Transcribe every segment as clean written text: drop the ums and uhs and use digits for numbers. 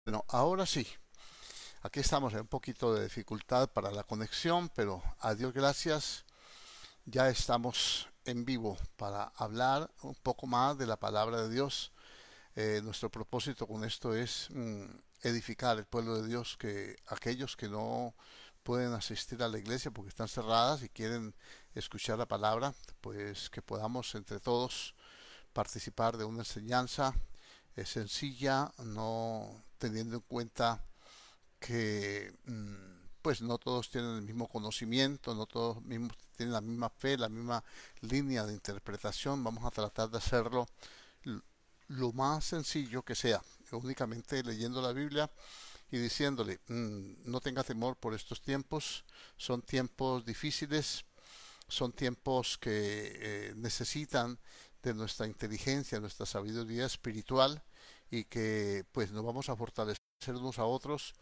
Bueno, ahora sí, aquí estamos en un poquito de dificultad para la conexión, pero a Dios gracias, ya estamos en vivo para hablar un poco más de la palabra de Dios. Nuestro propósito con esto es edificar el pueblo de Dios, que aquellos que no pueden asistir a la iglesia porque están cerradas y quieren escuchar la palabra, pues que podamos entre todos participar de una enseñanza sencilla, no teniendo en cuenta que pues no todos tienen el mismo conocimiento, no todos mismos tienen la misma fe, la misma línea de interpretación. Vamos a tratar de hacerlo lo más sencillo que sea, únicamente leyendo la Biblia y diciéndole, no tenga temor por estos tiempos, son tiempos difíciles, son tiempos que necesitan de nuestra inteligencia, nuestra sabiduría espiritual y que pues nos vamos a fortalecer unos a otros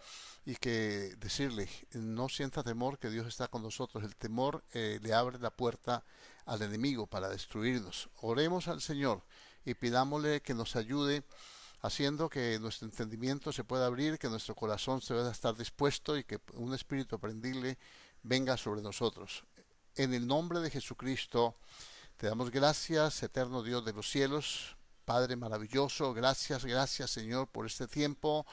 y que decirle, no sienta temor que Dios está con nosotros. El temor le abre la puerta al enemigo para destruirnos. Oremos al Señor y pidámosle que nos ayude haciendo que nuestro entendimiento se pueda abrir, que nuestro corazón se pueda estar dispuesto y que un espíritu aprendible venga sobre nosotros. En el nombre de Jesucristo te damos gracias, eterno Dios de los cielos, Padre maravilloso, gracias, gracias Señor por este tiempo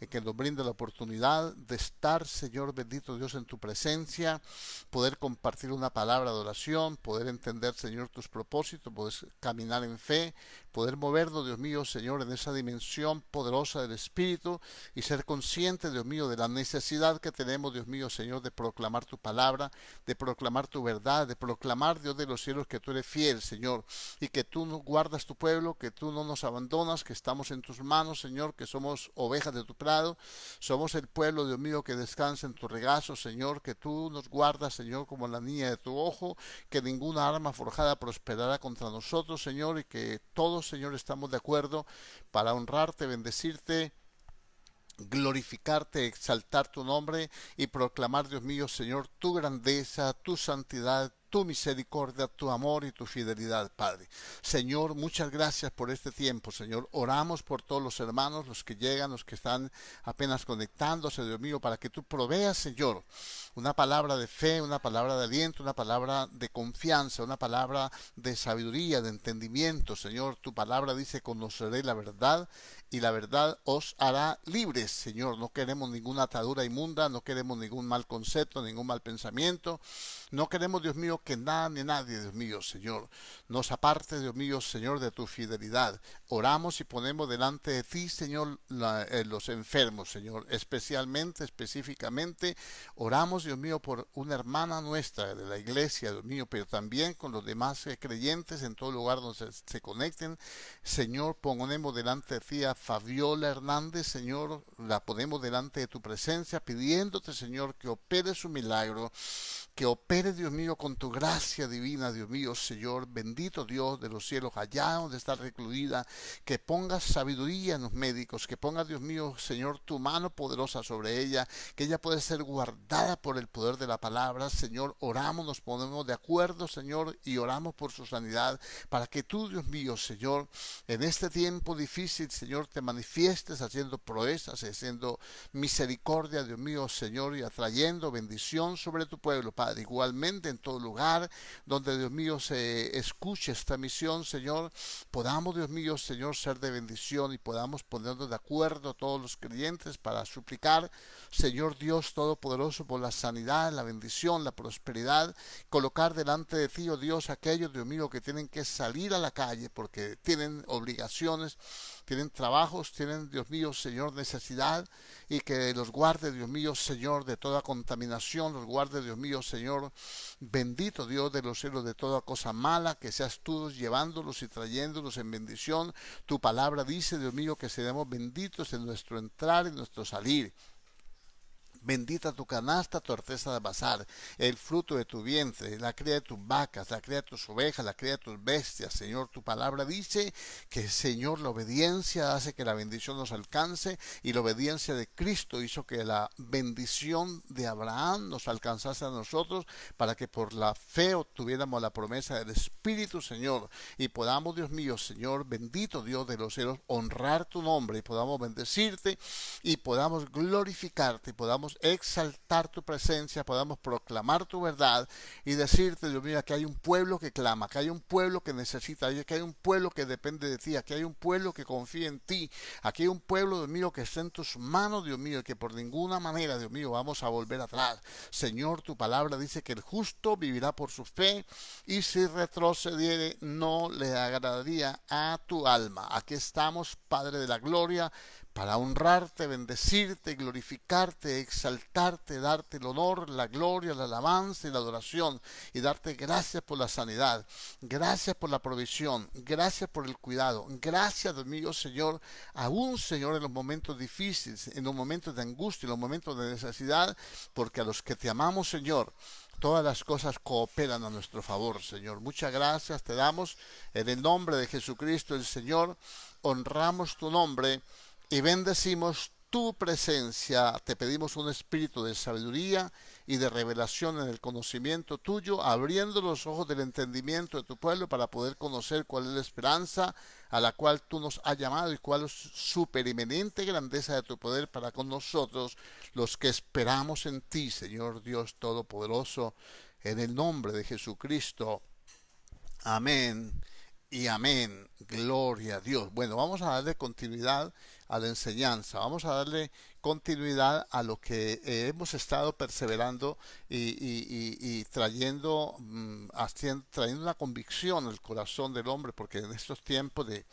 en que nos brinda la oportunidad de estar, Señor bendito Dios, en tu presencia, poder compartir una palabra de oración, poder entender, Señor, tus propósitos, poder caminar en fe, poder movernos, Dios mío, Señor, en esa dimensión poderosa del Espíritu y ser consciente, Dios mío, de la necesidad que tenemos, Dios mío, Señor, de proclamar tu palabra, de proclamar tu verdad, de proclamar, Dios de los cielos, que tú eres fiel, Señor, y que tú no guardas tu pueblo, que tú no nos abandonas, que estamos en tus manos, Señor, que somos ovejas de tu prado, somos el pueblo, Dios mío, que descansa en tu regazo, Señor, que tú nos guardas, Señor, como la niña de tu ojo, que ninguna arma forjada prosperará contra nosotros, Señor, y que todos, Señor, estamos de acuerdo para honrarte, bendecirte, glorificarte, exaltar tu nombre y proclamar, Dios mío, Señor, tu grandeza, tu santidad, tu misericordia, tu amor y tu fidelidad, Padre. Señor, muchas gracias por este tiempo, Señor. Oramos por todos los hermanos, los que llegan, los que están apenas conectándose, Dios mío, para que tú proveas, Señor, una palabra de fe, una palabra de aliento, una palabra de confianza, una palabra de sabiduría, de entendimiento, Señor. Tu palabra dice, conoceré la verdad y la verdad os hará libres, Señor. No queremos ninguna atadura inmunda, no queremos ningún mal concepto, ningún mal pensamiento. No queremos, Dios mío, que nada ni nadie, Dios mío, Señor, nos aparte, Dios mío, Señor, de tu fidelidad. Oramos y ponemos delante de ti, Señor, los enfermos, Señor, especialmente, específicamente, oramos, Dios mío, por una hermana nuestra de la iglesia, Dios mío, pero también con los demás creyentes en todo lugar donde se conecten. Señor, ponemos delante de ti a Fabiola Hernández, Señor, la ponemos delante de tu presencia, pidiéndote, Señor, que opere su milagro, que opere, Dios mío, con tu gracia divina, Dios mío, Señor, bendito Dios de los cielos, allá donde está recluida, que pongas sabiduría en los médicos, que pongas, Dios mío, Señor, tu mano poderosa sobre ella, que ella pueda ser guardada por el poder de la palabra. Señor, oramos, nos ponemos de acuerdo, Señor, y oramos por su sanidad, para que tú, Dios mío, Señor, en este tiempo difícil, Señor, te manifiestes haciendo proezas, haciendo misericordia, Dios mío, Señor, y atrayendo bendición sobre tu pueblo, Padre. Igualmente en todo lugar donde, Dios mío, se escuche esta misión, Señor, podamos, Dios mío, Señor, ser de bendición y podamos ponernos de acuerdo todos los creyentes para suplicar, Señor Dios Todopoderoso, por la sanidad, la bendición, la prosperidad, colocar delante de ti, oh Dios, aquellos, Dios mío, que tienen que salir a la calle porque tienen obligaciones, tienen trabajos, tienen, Dios mío, Señor, necesidad, y que los guarde, Dios mío, Señor, de toda contaminación, los guarde, Dios mío, Señor, bendito Dios de los cielos, de toda cosa mala, que seas tú llevándolos y trayéndolos en bendición. Tu palabra dice, Dios mío, que seremos benditos en nuestro entrar y nuestro salir. Bendita tu canasta, tu arteza de bazar, el fruto de tu vientre, la cría de tus vacas, la cría de tus ovejas, la cría de tus bestias. Señor, tu palabra dice que, Señor, la obediencia hace que la bendición nos alcance, y la obediencia de Cristo hizo que la bendición de Abraham nos alcanzase a nosotros, para que por la fe obtuviéramos la promesa del Espíritu, Señor, y podamos, Dios mío, Señor, bendito Dios de los cielos, honrar tu nombre, y podamos bendecirte, y podamos glorificarte, y podamos exaltar tu presencia, podamos proclamar tu verdad y decirte, Dios mío, que hay un pueblo que clama, que hay un pueblo que necesita, que hay un pueblo que depende de ti, aquí hay un pueblo que confía en ti, aquí hay un pueblo, Dios mío, que está en tus manos, Dios mío, y que por ninguna manera, Dios mío, vamos a volver atrás. Señor, tu palabra dice que el justo vivirá por su fe, y si retrocediere no le agradaría a tu alma. Aquí estamos, Padre de la gloria, para honrarte, bendecirte, glorificarte, exaltarte, darte el honor, la gloria, la alabanza y la adoración, y darte gracias por la sanidad, gracias por la provisión, gracias por el cuidado, gracias, Dios mío, Señor, aún, Señor, en los momentos difíciles, en los momentos de angustia, en los momentos de necesidad, porque a los que te amamos, Señor, todas las cosas cooperan a nuestro favor, Señor. Muchas gracias te damos en el nombre de Jesucristo el Señor. Honramos tu nombre y bendecimos tu presencia. Te pedimos un espíritu de sabiduría y de revelación en el conocimiento tuyo, abriendo los ojos del entendimiento de tu pueblo para poder conocer cuál es la esperanza a la cual tú nos has llamado, y cuál es supereminente grandeza de tu poder para con nosotros, los que esperamos en ti, Señor Dios Todopoderoso, en el nombre de Jesucristo. Amén y amén. Gloria a Dios. Bueno, vamos a darle continuidad a la enseñanza, vamos a darle continuidad a lo que hemos estado perseverando y trayendo, trayendo una convicción al corazón del hombre, porque en estos tiempos de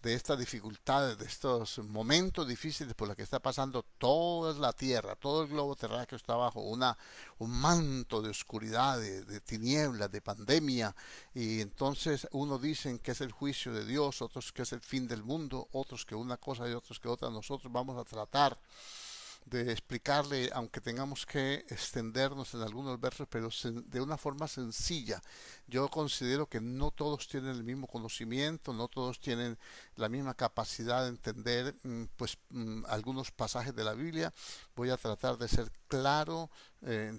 estas dificultades, de estos momentos difíciles por los que está pasando toda la tierra, todo el globo terráqueo está bajo un manto de oscuridad, de tinieblas, de pandemia, y entonces unos dicen que es el juicio de Dios, otros que es el fin del mundo, otros que una cosa y otros que otra. Nosotros vamos a tratar de explicarle, aunque tengamos que extendernos en algunos versos, pero de una forma sencilla. Yo considero que no todos tienen el mismo conocimiento, no todos tienen la misma capacidad de entender algunos pasajes de la Biblia. Voy a tratar de ser claro,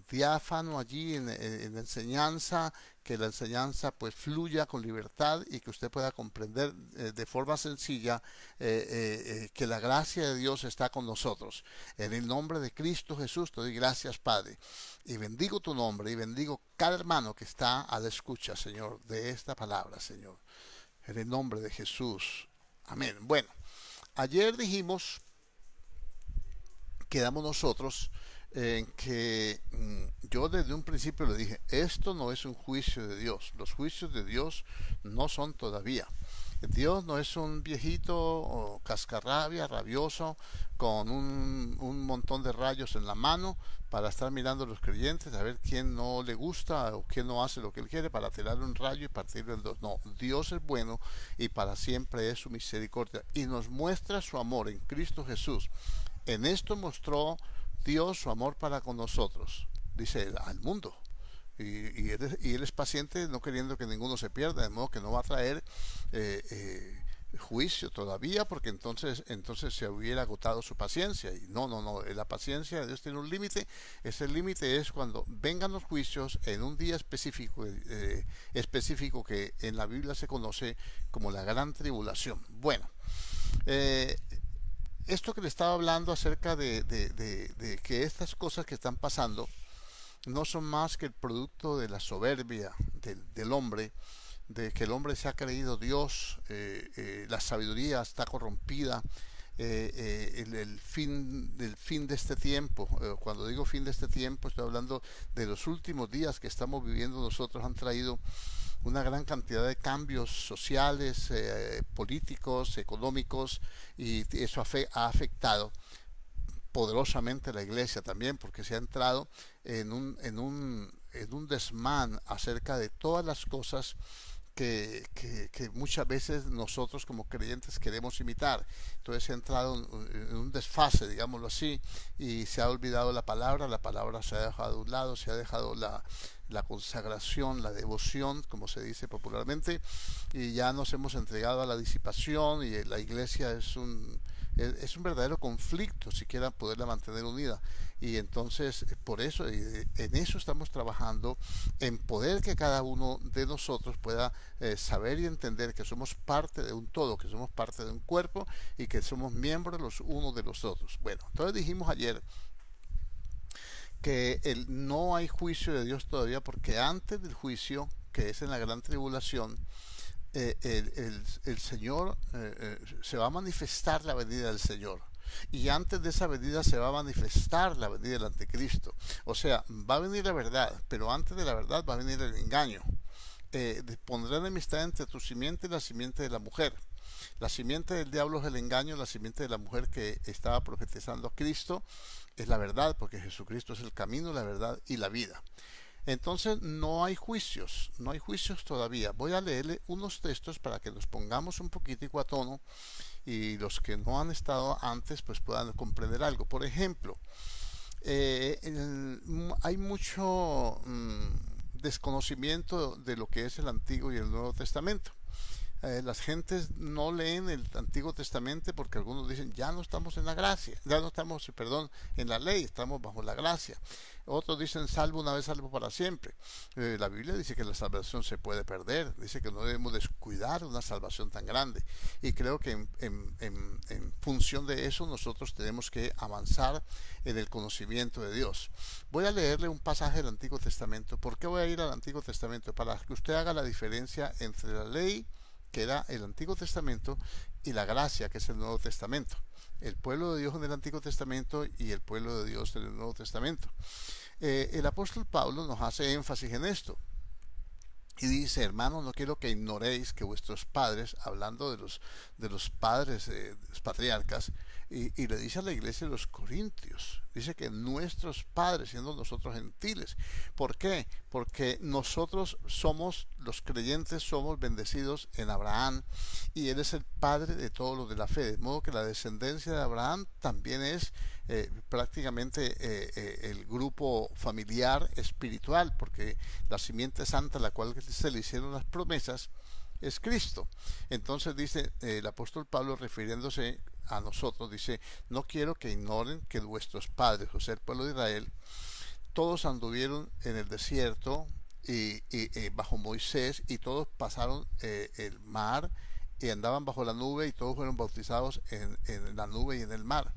diáfano allí en la enseñanza, que la enseñanza pues fluya con libertad y que usted pueda comprender de forma sencilla que la gracia de Dios está con nosotros. En el nombre de Cristo Jesús te doy gracias, Padre, y bendigo tu nombre y bendigo cada hermano que está a la escucha, Señor, de esta palabra, Señor, en el nombre de Jesús. Amén. Bueno, ayer dijimos, quedamos nosotros en que yo desde un principio le dije, esto no es un juicio de Dios, los juicios de Dios no son todavía. Dios no es un viejito o cascarrabia, rabioso, con un montón de rayos en la mano para estar mirando a los creyentes a ver quién no le gusta o quién no hace lo que él quiere para tirarle un rayo y partirlo en dos. No, Dios es bueno y para siempre es su misericordia, y nos muestra su amor en Cristo Jesús. En esto mostró Dios su amor para con nosotros, dice él, al mundo. Y él es paciente, no queriendo que ninguno se pierda, de modo que no va a traer juicio todavía, porque entonces se hubiera agotado su paciencia. Y no, la paciencia de Dios tiene un límite. Ese límite es cuando vengan los juicios en un día específico que en la Biblia se conoce como la gran tribulación. Bueno, esto que le estaba hablando acerca de que estas cosas que están pasando no son más que el producto de la soberbia del hombre, de que el hombre se ha creído Dios, la sabiduría está corrompida, el fin de este tiempo. Cuando digo fin de este tiempo, estoy hablando de los últimos días que estamos viviendo nosotros. Han traído una gran cantidad de cambios sociales, políticos, económicos, y eso ha afectado poderosamente la iglesia también, porque se ha entrado en un desmán acerca de todas las cosas que muchas veces nosotros como creyentes queremos imitar. Entonces se ha entrado en un desfase, digámoslo así, y se ha olvidado la palabra se ha dejado de un lado, se ha dejado la consagración, la devoción, como se dice popularmente, y ya nos hemos entregado a la disipación y la iglesia es un verdadero conflicto siquiera poderla mantener unida. Y entonces por eso en eso estamos trabajando, en poder que cada uno de nosotros pueda saber y entender que somos parte de un todo, que somos parte de un cuerpo y que somos miembros los unos de los otros. Bueno, entonces dijimos ayer que no hay juicio de Dios todavía, porque antes del juicio, que es en la gran tribulación, el Señor se va a manifestar la venida del Señor. Y antes de esa venida se va a manifestar la venida del anticristo. O sea, va a venir la verdad, pero antes de la verdad va a venir el engaño. Pondré enemistad entre tu simiente y la simiente de la mujer. La simiente del diablo es el engaño, la simiente de la mujer que estaba profetizando a Cristo es la verdad, porque Jesucristo es el camino, la verdad y la vida. Entonces no hay juicios todavía. Voy a leerle unos textos para que nos pongamos un poquitico a tono y los que no han estado antes pues puedan comprender algo. Por ejemplo, hay mucho desconocimiento de lo que es el Antiguo y el Nuevo Testamento. Las gentes no leen el Antiguo Testamento porque algunos dicen ya no estamos en la gracia, ya no estamos, perdón, en la ley, estamos bajo la gracia. Otros dicen salvo una vez, salvo para siempre. La Biblia dice que la salvación se puede perder, dice que no debemos descuidar una salvación tan grande. Y creo que en función de eso nosotros tenemos que avanzar en el conocimiento de Dios. Voy a leerle un pasaje del Antiguo Testamento. ¿Por qué voy a ir al Antiguo Testamento? Para que usted haga la diferencia entre la ley, que era el Antiguo Testamento, y la gracia, que es el Nuevo Testamento. El pueblo de Dios en el Antiguo Testamento y el pueblo de Dios en el Nuevo Testamento. El apóstol Pablo nos hace énfasis en esto y dice: hermanos, no quiero que ignoréis que vuestros padres, hablando de los padres, los patriarcas, y le dice a la iglesia de los Corintios, dice que nuestros padres, siendo nosotros gentiles. ¿Por qué? Porque nosotros somos, los creyentes, somos bendecidos en Abraham, y él es el padre de todos los de la fe, de modo que la descendencia de Abraham también es prácticamente el grupo familiar espiritual, porque la simiente santa a la cual se le hicieron las promesas es Cristo. Entonces dice el apóstol Pablo, refiriéndose a nosotros, dice: no quiero que ignoren que vuestros padres, o sea el pueblo de Israel, todos anduvieron en el desierto y bajo Moisés, y todos pasaron el mar y andaban bajo la nube, y todos fueron bautizados en la nube y en el mar.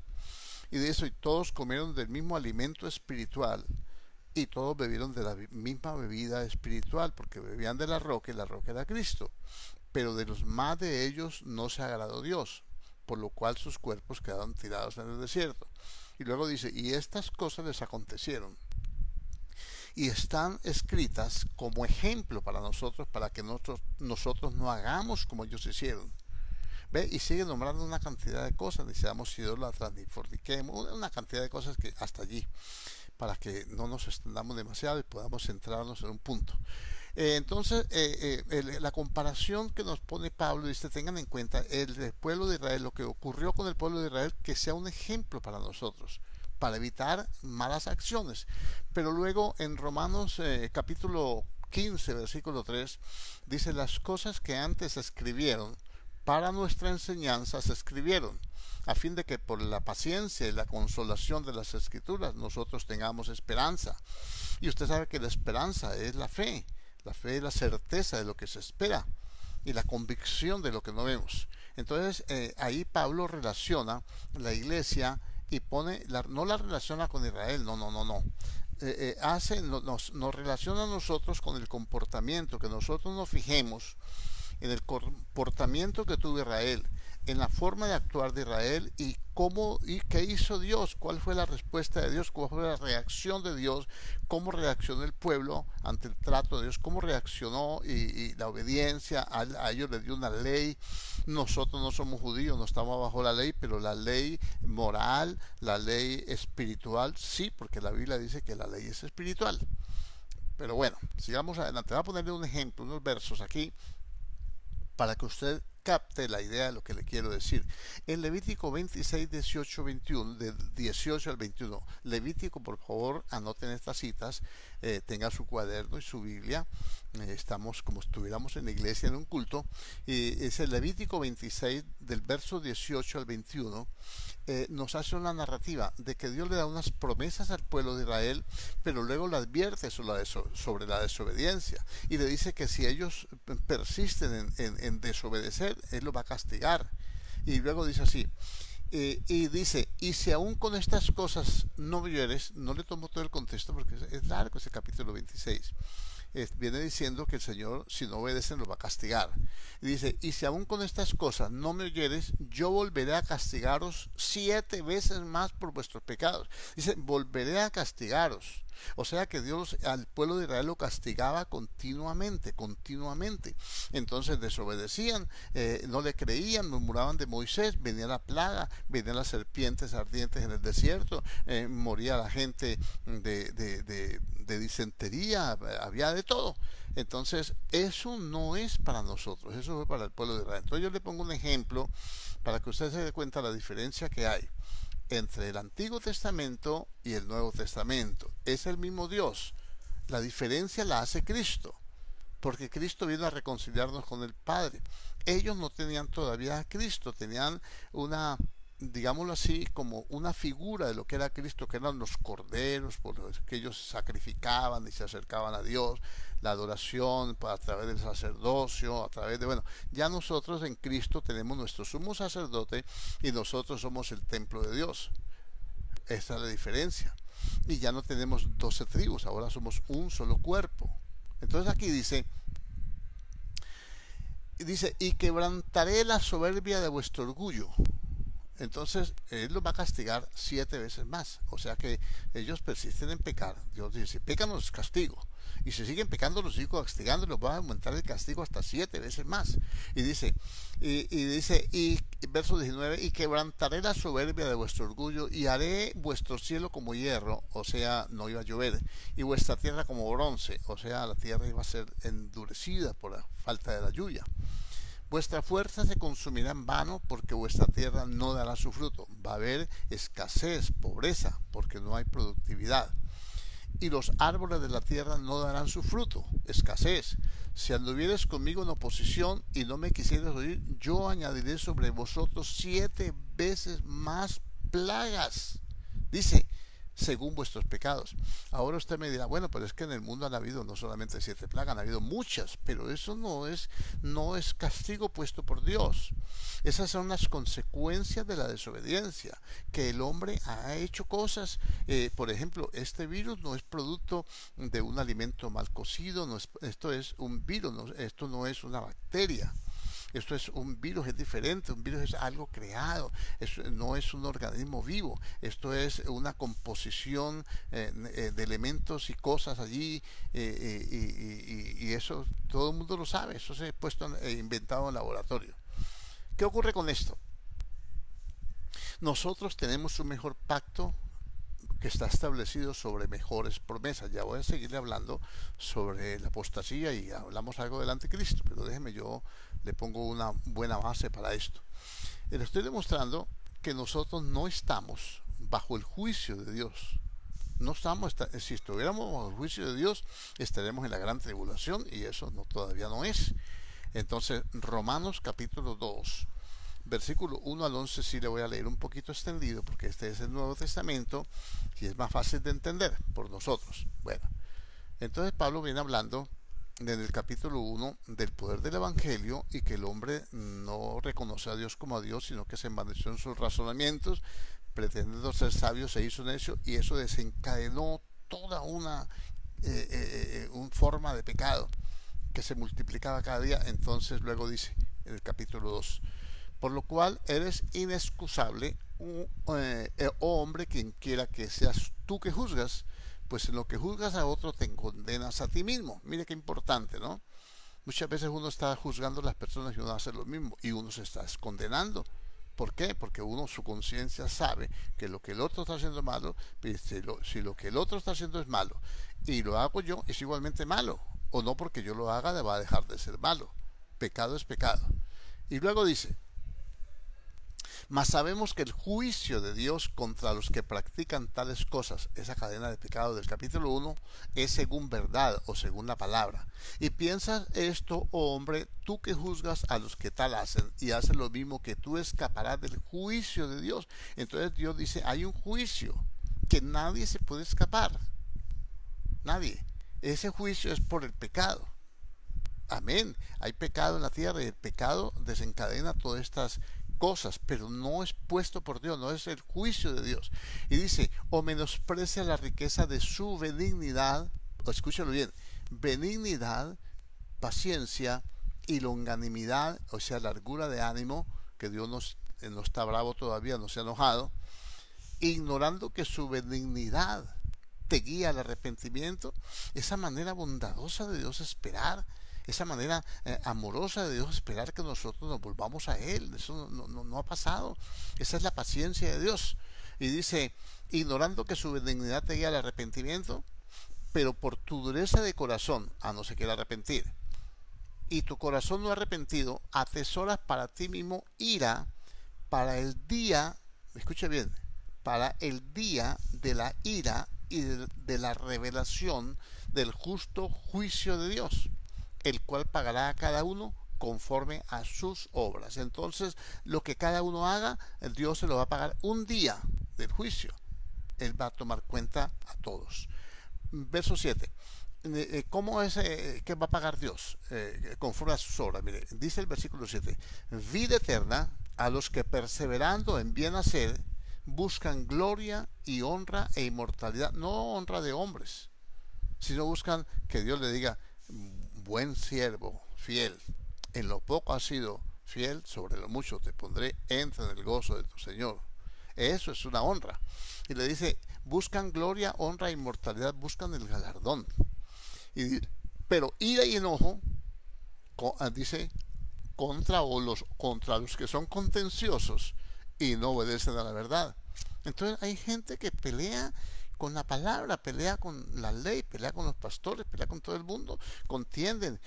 Y de eso, y todos comieron del mismo alimento espiritual, y todos bebieron de la misma bebida espiritual, porque bebían de la roca, y la roca era Cristo. Pero de los más de ellos no se agradó Dios, por lo cual sus cuerpos quedaron tirados en el desierto. Y luego dice: y estas cosas les acontecieron, y están escritas como ejemplo para nosotros, para que nosotros no hagamos como ellos hicieron. ¿Ve? Y sigue nombrando una cantidad de cosas: ni seamos idólatras, ni forniquemos, una cantidad de cosas que hasta allí, para que no nos extendamos demasiado y podamos centrarnos en un punto. Entonces, la comparación que nos pone Pablo, dice: tengan en cuenta el pueblo de Israel, lo que ocurrió con el pueblo de Israel, que sea un ejemplo para nosotros, para evitar malas acciones. Pero luego en Romanos capítulo 15, versículo 3, dice: las cosas que antes se escribieron para nuestra enseñanza se escribieron, a fin de que por la paciencia y la consolación de las Escrituras nosotros tengamos esperanza. Y usted sabe que la esperanza es la fe es la certeza de lo que se espera y la convicción de lo que no vemos. Entonces ahí Pablo relaciona la iglesia y pone, no la relaciona con Israel, no. Nos relaciona a nosotros con el comportamiento, que nosotros nos fijemos en el comportamiento que tuvo Israel, en la forma de actuar de Israel, y cómo y qué hizo Dios, cuál fue la respuesta de Dios, cuál fue la reacción de Dios, cómo reaccionó el pueblo ante el trato de Dios, cómo reaccionó y la obediencia a ellos les dio una ley. Nosotros no somos judíos, no estamos bajo la ley, pero la ley moral, la ley espiritual, sí, porque la Biblia dice que la ley es espiritual. Pero bueno, sigamos adelante. Voy a ponerle un ejemplo, unos versos aquí para que usted capte la idea de lo que le quiero decir. En Levítico 26, 18, 21, de 18 al 21, Levítico, por favor, anoten estas citas, tenga su cuaderno y su Biblia, estamos como si estuviéramos en la iglesia en un culto, y es el Levítico 26, del verso 18 al 21, nos hace una narrativa de que Dios le da unas promesas al pueblo de Israel, pero luego le advierte sobre la desobediencia y le dice que si ellos persisten en desobedecer, Él los va a castigar. Y luego dice así, y dice, y si aún con estas cosas no oyeres, no le tomo todo el contexto porque es largo ese capítulo 26, viene diciendo que el Señor, si no obedecen, los va a castigar. Y dice, y si aún con estas cosas no me oyeres, yo volveré a castigaros 7 veces más por vuestros pecados. Dice, volveré a castigaros. O sea que Dios al pueblo de Israel lo castigaba continuamente, continuamente. Entonces desobedecían, no le creían, murmuraban de Moisés, venía la plaga, venían las serpientes ardientes en el desierto, moría la gente de disentería, había de todo. Entonces eso no es para nosotros, eso fue para el pueblo de Israel. Entonces yo le pongo un ejemplo para que usted se dé cuenta de la diferencia que hay entre el Antiguo Testamento y el Nuevo Testamento. Es el mismo Dios. La diferencia la hace Cristo, porque Cristo vino a reconciliarnos con el Padre. Ellos no tenían todavía a Cristo, tenían una, digámoslo así, como una figura de lo que era Cristo, que eran los corderos por los que ellos sacrificaban y se acercaban a Dios, la adoración a través del sacerdocio, a través de, bueno, ya nosotros en Cristo tenemos nuestro sumo sacerdote y nosotros somos el templo de Dios. Esa es la diferencia. Y ya no tenemos 12 tribus, ahora somos un solo cuerpo. Entonces aquí dice, y quebrantaré la soberbia de vuestro orgullo. Entonces Él los va a castigar 7 veces más. O sea que ellos persisten en pecar. Dios dice, si pecan los castigo. Y si siguen pecando los sigo castigando, los va a aumentar el castigo hasta 7 veces más. Y dice, y verso 19, y quebrantaré la soberbia de vuestro orgullo, y haré vuestro cielo como hierro, o sea, no iba a llover, y vuestra tierra como bronce, o sea, la tierra iba a ser endurecida por la falta de la lluvia. Vuestra fuerza se consumirá en vano, porque vuestra tierra no dará su fruto. Va a haber escasez, pobreza, porque no hay productividad. Y los árboles de la tierra no darán su fruto, escasez. Si anduvieres conmigo en oposición y no me quisieras oír, yo añadiré sobre vosotros 7 veces más plagas. Dice, según vuestros pecados. Ahora usted me dirá, bueno, pero es que en el mundo han habido no solamente 7 plagas, han habido muchas, pero eso no es castigo puesto por Dios. Esas son las consecuencias de la desobediencia, que el hombre ha hecho cosas, por ejemplo, este virus no es producto de un alimento mal cocido, esto es un virus, esto no es una bacteria. Esto es un virus, es diferente, un virus es algo creado, no es un organismo vivo, esto es una composición de elementos y cosas allí, y eso todo el mundo lo sabe, eso se ha puesto inventado en laboratorio. ¿Qué ocurre con esto? Nosotros tenemos un mejor pacto que está establecido sobre mejores promesas. Ya voy a seguirle hablando sobre la apostasía y hablamos algo del anticristo, pero déjeme, yo le pongo una buena base para esto. Le estoy demostrando que nosotros no estamos bajo el juicio de Dios. No estamos, si estuviéramos bajo el juicio de Dios, estaremos en la gran tribulación, y eso todavía no es. Entonces, Romanos capítulo 2, versículo 1 al 11, sí le voy a leer un poquito extendido, porque este es el Nuevo Testamento y es más fácil de entender por nosotros. Bueno, entonces Pablo viene hablando en el capítulo 1 del poder del Evangelio, y que el hombre no reconoce a Dios como a Dios, sino que se envaneció en sus razonamientos, pretendiendo ser sabio se hizo necio, y eso desencadenó toda una forma de pecado que se multiplicaba cada día. Entonces luego dice en el capítulo 2, por lo cual eres inexcusable, oh hombre, quien quiera que seas tú que juzgas, pues en lo que juzgas a otro te condenas a ti mismo. Mire qué importante, ¿no? Muchas veces uno está juzgando a las personas y uno hace lo mismo, y uno se está condenando. ¿Por qué? Porque uno, su conciencia sabe que lo que el otro está haciendo malo, si lo que el otro está haciendo es malo y lo hago yo, es igualmente malo, o no porque yo lo haga va a dejar de ser malo. Pecado es pecado. Y luego dice, mas sabemos que el juicio de Dios contra los que practican tales cosas, esa cadena de pecado del capítulo 1, es según verdad o según la palabra. Y piensas esto, oh hombre, tú que juzgas a los que tal hacen y haces lo mismo, que tú escaparás del juicio de Dios. Entonces Dios dice, hay un juicio que nadie se puede escapar. Nadie. Ese juicio es por el pecado. Amén. Hay pecado en la tierra y el pecado desencadena todas estas cosas, pero no es puesto por Dios, no es el juicio de Dios. Y dice, o menosprecia la riqueza de su benignidad, o escúchalo bien, benignidad, paciencia y longanimidad, o sea, largura de ánimo, que Dios no está bravo todavía, no se ha enojado, ignorando que su benignidad te guía al arrepentimiento. Esa manera bondadosa de Dios esperar, esa manera amorosa de Dios esperar que nosotros nos volvamos a Él. Eso no ha pasado. Esa es la paciencia de Dios. Y dice, ignorando que su benignidad te guía al arrepentimiento, pero por tu dureza de corazón, no se quiere arrepentir, y tu corazón no arrepentido, atesoras para ti mismo ira para el día, escuche bien, para el día de la ira y de la revelación del justo juicio de Dios, el cual pagará a cada uno conforme a sus obras. Entonces, lo que cada uno haga, Dios se lo va a pagar un día del juicio. Él va a tomar cuenta a todos. Verso 7. ¿Cómo es que va a pagar Dios? Conforme a sus obras. Mire, dice el versículo 7. Vida eterna a los que perseverando en bien hacer buscan gloria y honra e inmortalidad. No honra de hombres, sino buscan que Dios le diga, buen siervo, fiel, en lo poco has sido fiel, sobre lo mucho te pondré, entra en el gozo de tu Señor. Eso es una honra. Y le dice, buscan gloria, honra e inmortalidad, buscan el galardón. Pero ira y enojo, dice, contra los que son contenciosos y no obedecen a la verdad. Entonces hay gente que pelea con la palabra, pelea con la ley, pelea con los pastores, pelea con todo el mundo, contienden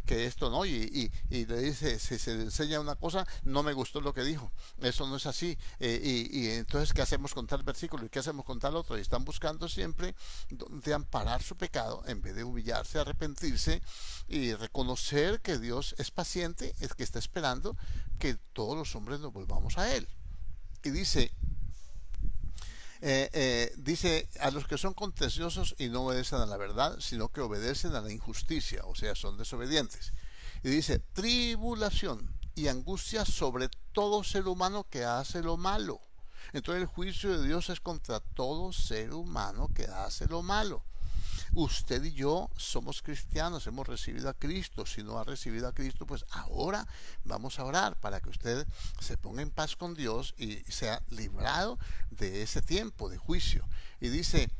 que esto no, y le dice, si se le enseña una cosa, no me gustó lo que dijo, eso no es así, y entonces ¿qué hacemos con tal versículo y qué hacemos con tal otro? Y están buscando siempre de amparar su pecado en vez de humillarse, arrepentirse y reconocer que Dios es paciente, es que está esperando que todos los hombres nos volvamos a Él. Y dice, a los que son contenciosos y no obedecen a la verdad, sino que obedecen a la injusticia, o sea, son desobedientes. Y dice, tribulación y angustia sobre todo ser humano que hace lo malo. Entonces el juicio de Dios es contra todo ser humano que hace lo malo. Usted y yo somos cristianos, hemos recibido a Cristo. Si no ha recibido a Cristo, pues ahora vamos a orar para que usted se ponga en paz con Dios y sea librado de ese tiempo de juicio. Y dice,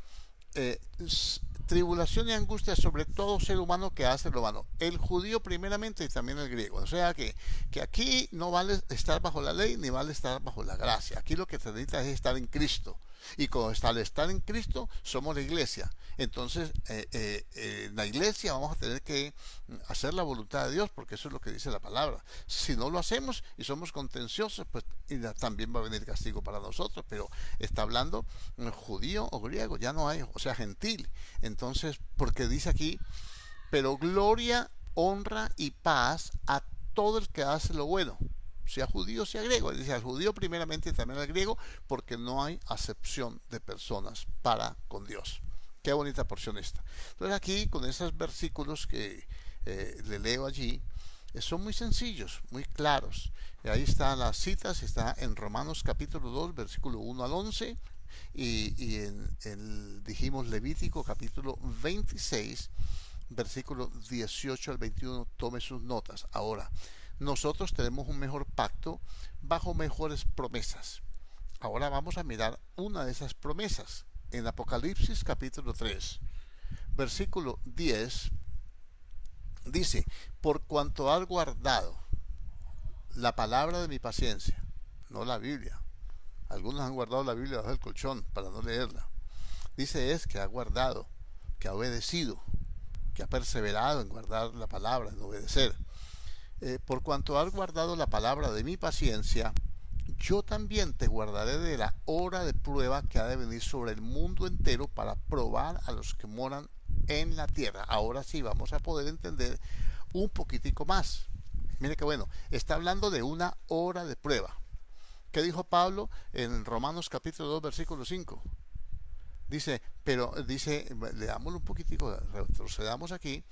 tribulación y angustia sobre todo ser humano que hace lo malo. El judío primeramente y también el griego. O sea que aquí no vale estar bajo la ley ni vale estar bajo la gracia. Aquí lo que se necesita es estar en Cristo. Y con estar en Cristo somos la iglesia. Entonces en la iglesia vamos a tener que hacer la voluntad de Dios, porque eso es lo que dice la palabra. Si no lo hacemos y somos contenciosos, pues también va a venir castigo para nosotros. Pero está hablando judío o griego, ya no hay, o sea, gentil. Entonces, porque dice aquí, pero gloria, honra y paz a todo el que hace lo bueno, sea judío, sea griego. Dice al judío primeramente y también al griego, porque no hay acepción de personas para con Dios. Qué bonita porción esta. Entonces aquí, con esos versículos que le leo allí, son muy sencillos, muy claros. Ahí están las citas, está en Romanos capítulo 2, versículo 1 al 11, y dijimos Levítico capítulo 26, versículo 18 al 21, tome sus notas. Ahora, nosotros tenemos un mejor pacto bajo mejores promesas. Ahora vamos a mirar una de esas promesas. En Apocalipsis capítulo 3, versículo 10, dice, por cuanto has guardado la palabra de mi paciencia, no la Biblia. Algunos han guardado la Biblia bajo el colchón para no leerla. Dice es que ha guardado, que ha obedecido, que ha perseverado en guardar la palabra, en obedecer. Por cuanto has guardado la palabra de mi paciencia, yo también te guardaré de la hora de prueba que ha de venir sobre el mundo entero para probar a los que moran en la tierra. Ahora sí vamos a poder entender un poquitico más. Mire que bueno, está hablando de una hora de prueba. ¿Qué dijo Pablo en Romanos capítulo 2 versículo 5? Dice, leámoslo un poquitico, retrocedamos aquí,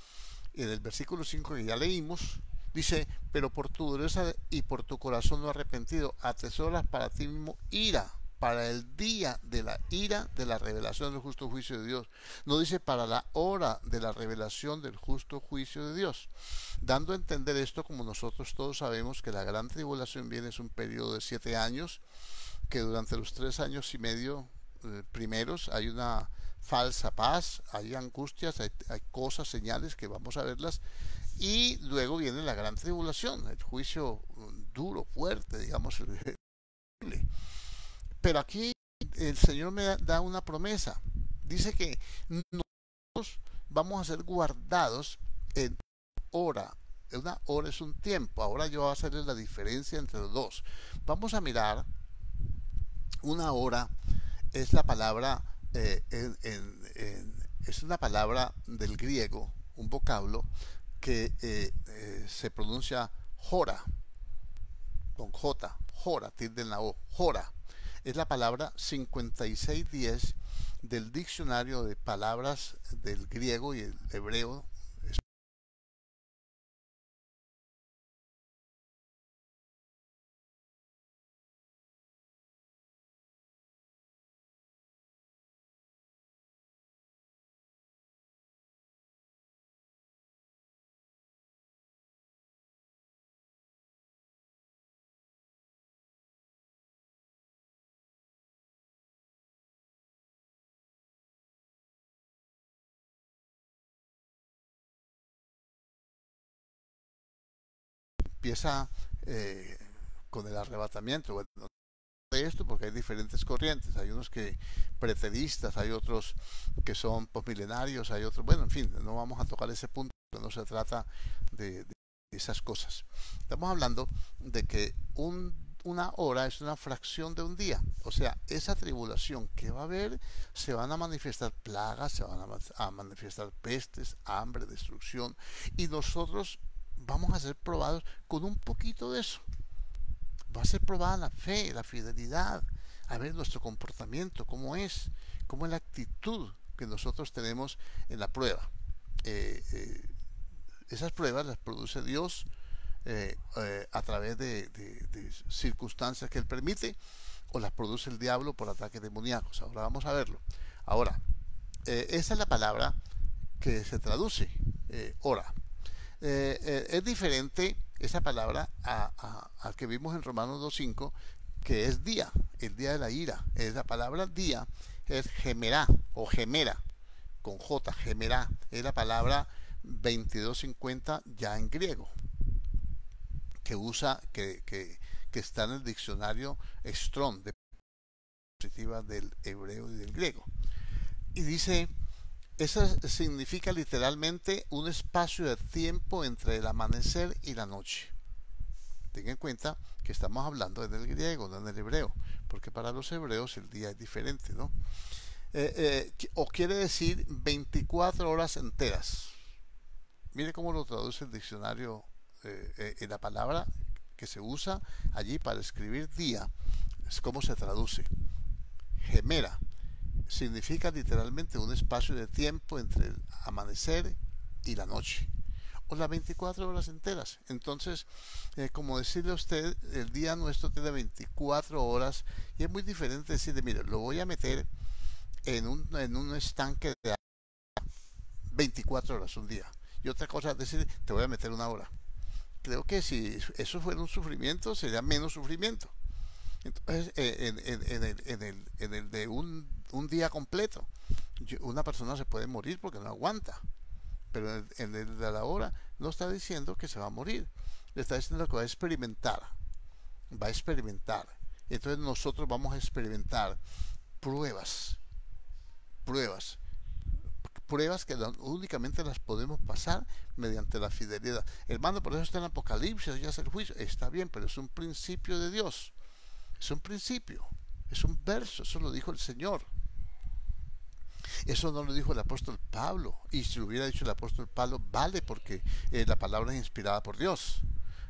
en el versículo 5 que ya leímos, dice, pero por tu dureza y por tu corazón no arrepentido, atesoras para ti mismo ira, para el día de la ira de la revelación del justo juicio de Dios. No dice para la hora de la revelación del justo juicio de Dios. Dando a entender esto, como nosotros todos sabemos que la gran tribulación viene, es un periodo de 7 años, que durante los 3 años y medio primeros hay una falsa paz, hay angustias, hay cosas, señales que vamos a verlas, y luego viene la gran tribulación, el juicio duro, fuerte, digamos. Pero aquí el Señor me da una promesa. Dice que nosotros vamos a ser guardados en hora. Una hora es un tiempo. Ahora yo voy a hacer la diferencia entre los dos. Vamos a mirar. Una hora es la palabra, es una palabra del griego, un vocablo que se pronuncia jora, con J, jora, tilde en la O, jora. Es la palabra 5610 del diccionario de palabras del griego y el hebreo. Empieza con el arrebatamiento. Bueno, de esto porque hay diferentes corrientes, hay unos que preteristas, hay otros que son posmilenarios, hay otros, bueno, en fin, no vamos a tocar ese punto, no se trata de esas cosas. Estamos hablando de que una hora es una fracción de un día, o sea, esa tribulación que va a haber, se van a manifestar plagas, se van a manifestar pestes, hambre, destrucción, y nosotros vamos a ser probados con un poquito de eso. Va a ser probada la fe, la fidelidad, a ver nuestro comportamiento, cómo es la actitud que nosotros tenemos en la prueba. Eh, eh, Esas pruebas las produce Dios a través de circunstancias que Él permite, o las produce el diablo por ataques demoníacos. Ahora vamos a verlo. Ahora, esa es la palabra que se traduce, hora. Es diferente esa palabra a que vimos en Romanos 2.5, que es día, el día de la ira. Es la palabra día, es gemerá o gemera, con J, gemerá. Es la palabra 2250 ya en griego, que usa, que está en el diccionario Strong de positivas del hebreo y del griego. Y dice, eso significa literalmente un espacio de tiempo entre el amanecer y la noche. Ten en cuenta que estamos hablando en el griego, no en el hebreo, porque para los hebreos el día es diferente, ¿no? O quiere decir 24 horas enteras. Mire cómo lo traduce el diccionario, en la palabra que se usa allí para escribir día, es cómo se traduce. Gemera significa literalmente un espacio de tiempo entre el amanecer y la noche, o las 24 horas enteras. Entonces, como decirle a usted, el día nuestro tiene 24 horas, y es muy diferente decirle, mire, lo voy a meter en un estanque de 24 horas un día. Y otra cosa es decir, te voy a meter una hora. Creo que si eso fuera un sufrimiento, sería menos sufrimiento. Entonces, en el de un día completo, una persona se puede morir porque no aguanta. Pero en el de la hora no está diciendo que se va a morir. Le está diciendo que va a experimentar. Va a experimentar. Entonces nosotros vamos a experimentar pruebas. Pruebas. pruebas que únicamente las podemos pasar mediante la fidelidad. Hermano, por eso está en Apocalipsis, ya es el juicio. Está bien, pero es un principio de Dios. Es un principio, es un verso, eso lo dijo el Señor. Eso no lo dijo el apóstol Pablo. Y si lo hubiera dicho el apóstol Pablo, vale, porque la palabra es inspirada por Dios.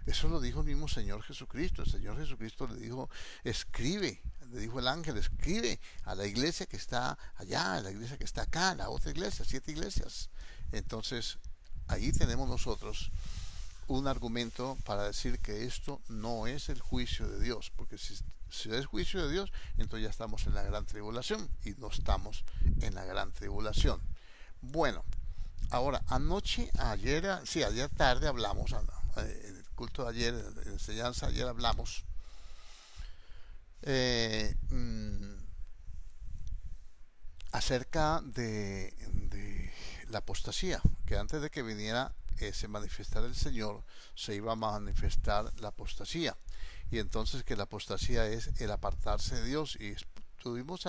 Eso lo dijo el mismo Señor Jesucristo. El Señor Jesucristo le dijo, escribe, le dijo el ángel, escribe a la iglesia que está allá, a la iglesia que está acá, a la otra iglesia, 7 iglesias. Entonces, ahí tenemos nosotros un argumento para decir que esto no es el juicio de Dios, porque si es juicio de Dios, entonces ya estamos en la gran tribulación, y no estamos en la gran tribulación. Bueno, ahora, ayer tarde hablamos, en el culto de ayer, en la enseñanza ayer hablamos acerca de la apostasía, que antes de que viniera se manifestara el Señor, se iba a manifestar la apostasía, y entonces que la apostasía es el apartarse de Dios, y estuvimos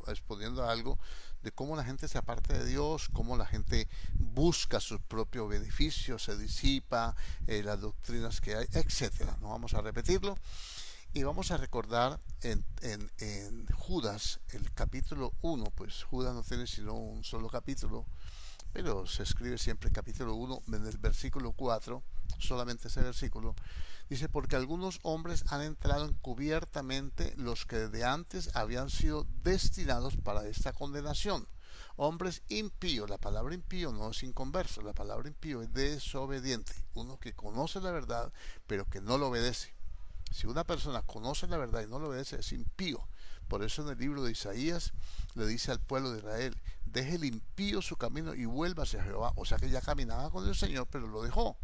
exponiendo algo de cómo la gente se aparta de Dios, cómo la gente busca sus propios beneficios, se disipa, las doctrinas que hay, etcétera. No vamos a repetirlo. Y vamos a recordar en Judas, el capítulo 1, pues Judas no tiene sino un solo capítulo, pero se escribe siempre capítulo 1, en el versículo 4, solamente ese versículo, dice, porque algunos hombres han entrado encubiertamente, los que desde antes habían sido destinados para esta condenación. Hombres impíos, la palabra impío no es inconverso, la palabra impío es desobediente, uno que conoce la verdad, pero que no lo obedece. Si una persona conoce la verdad y no lo obedece, es impío. Por eso en el libro de Isaías le dice al pueblo de Israel, deje el impío su camino y vuélvase a Jehová. O sea que ya caminaba con el Señor, pero lo dejó.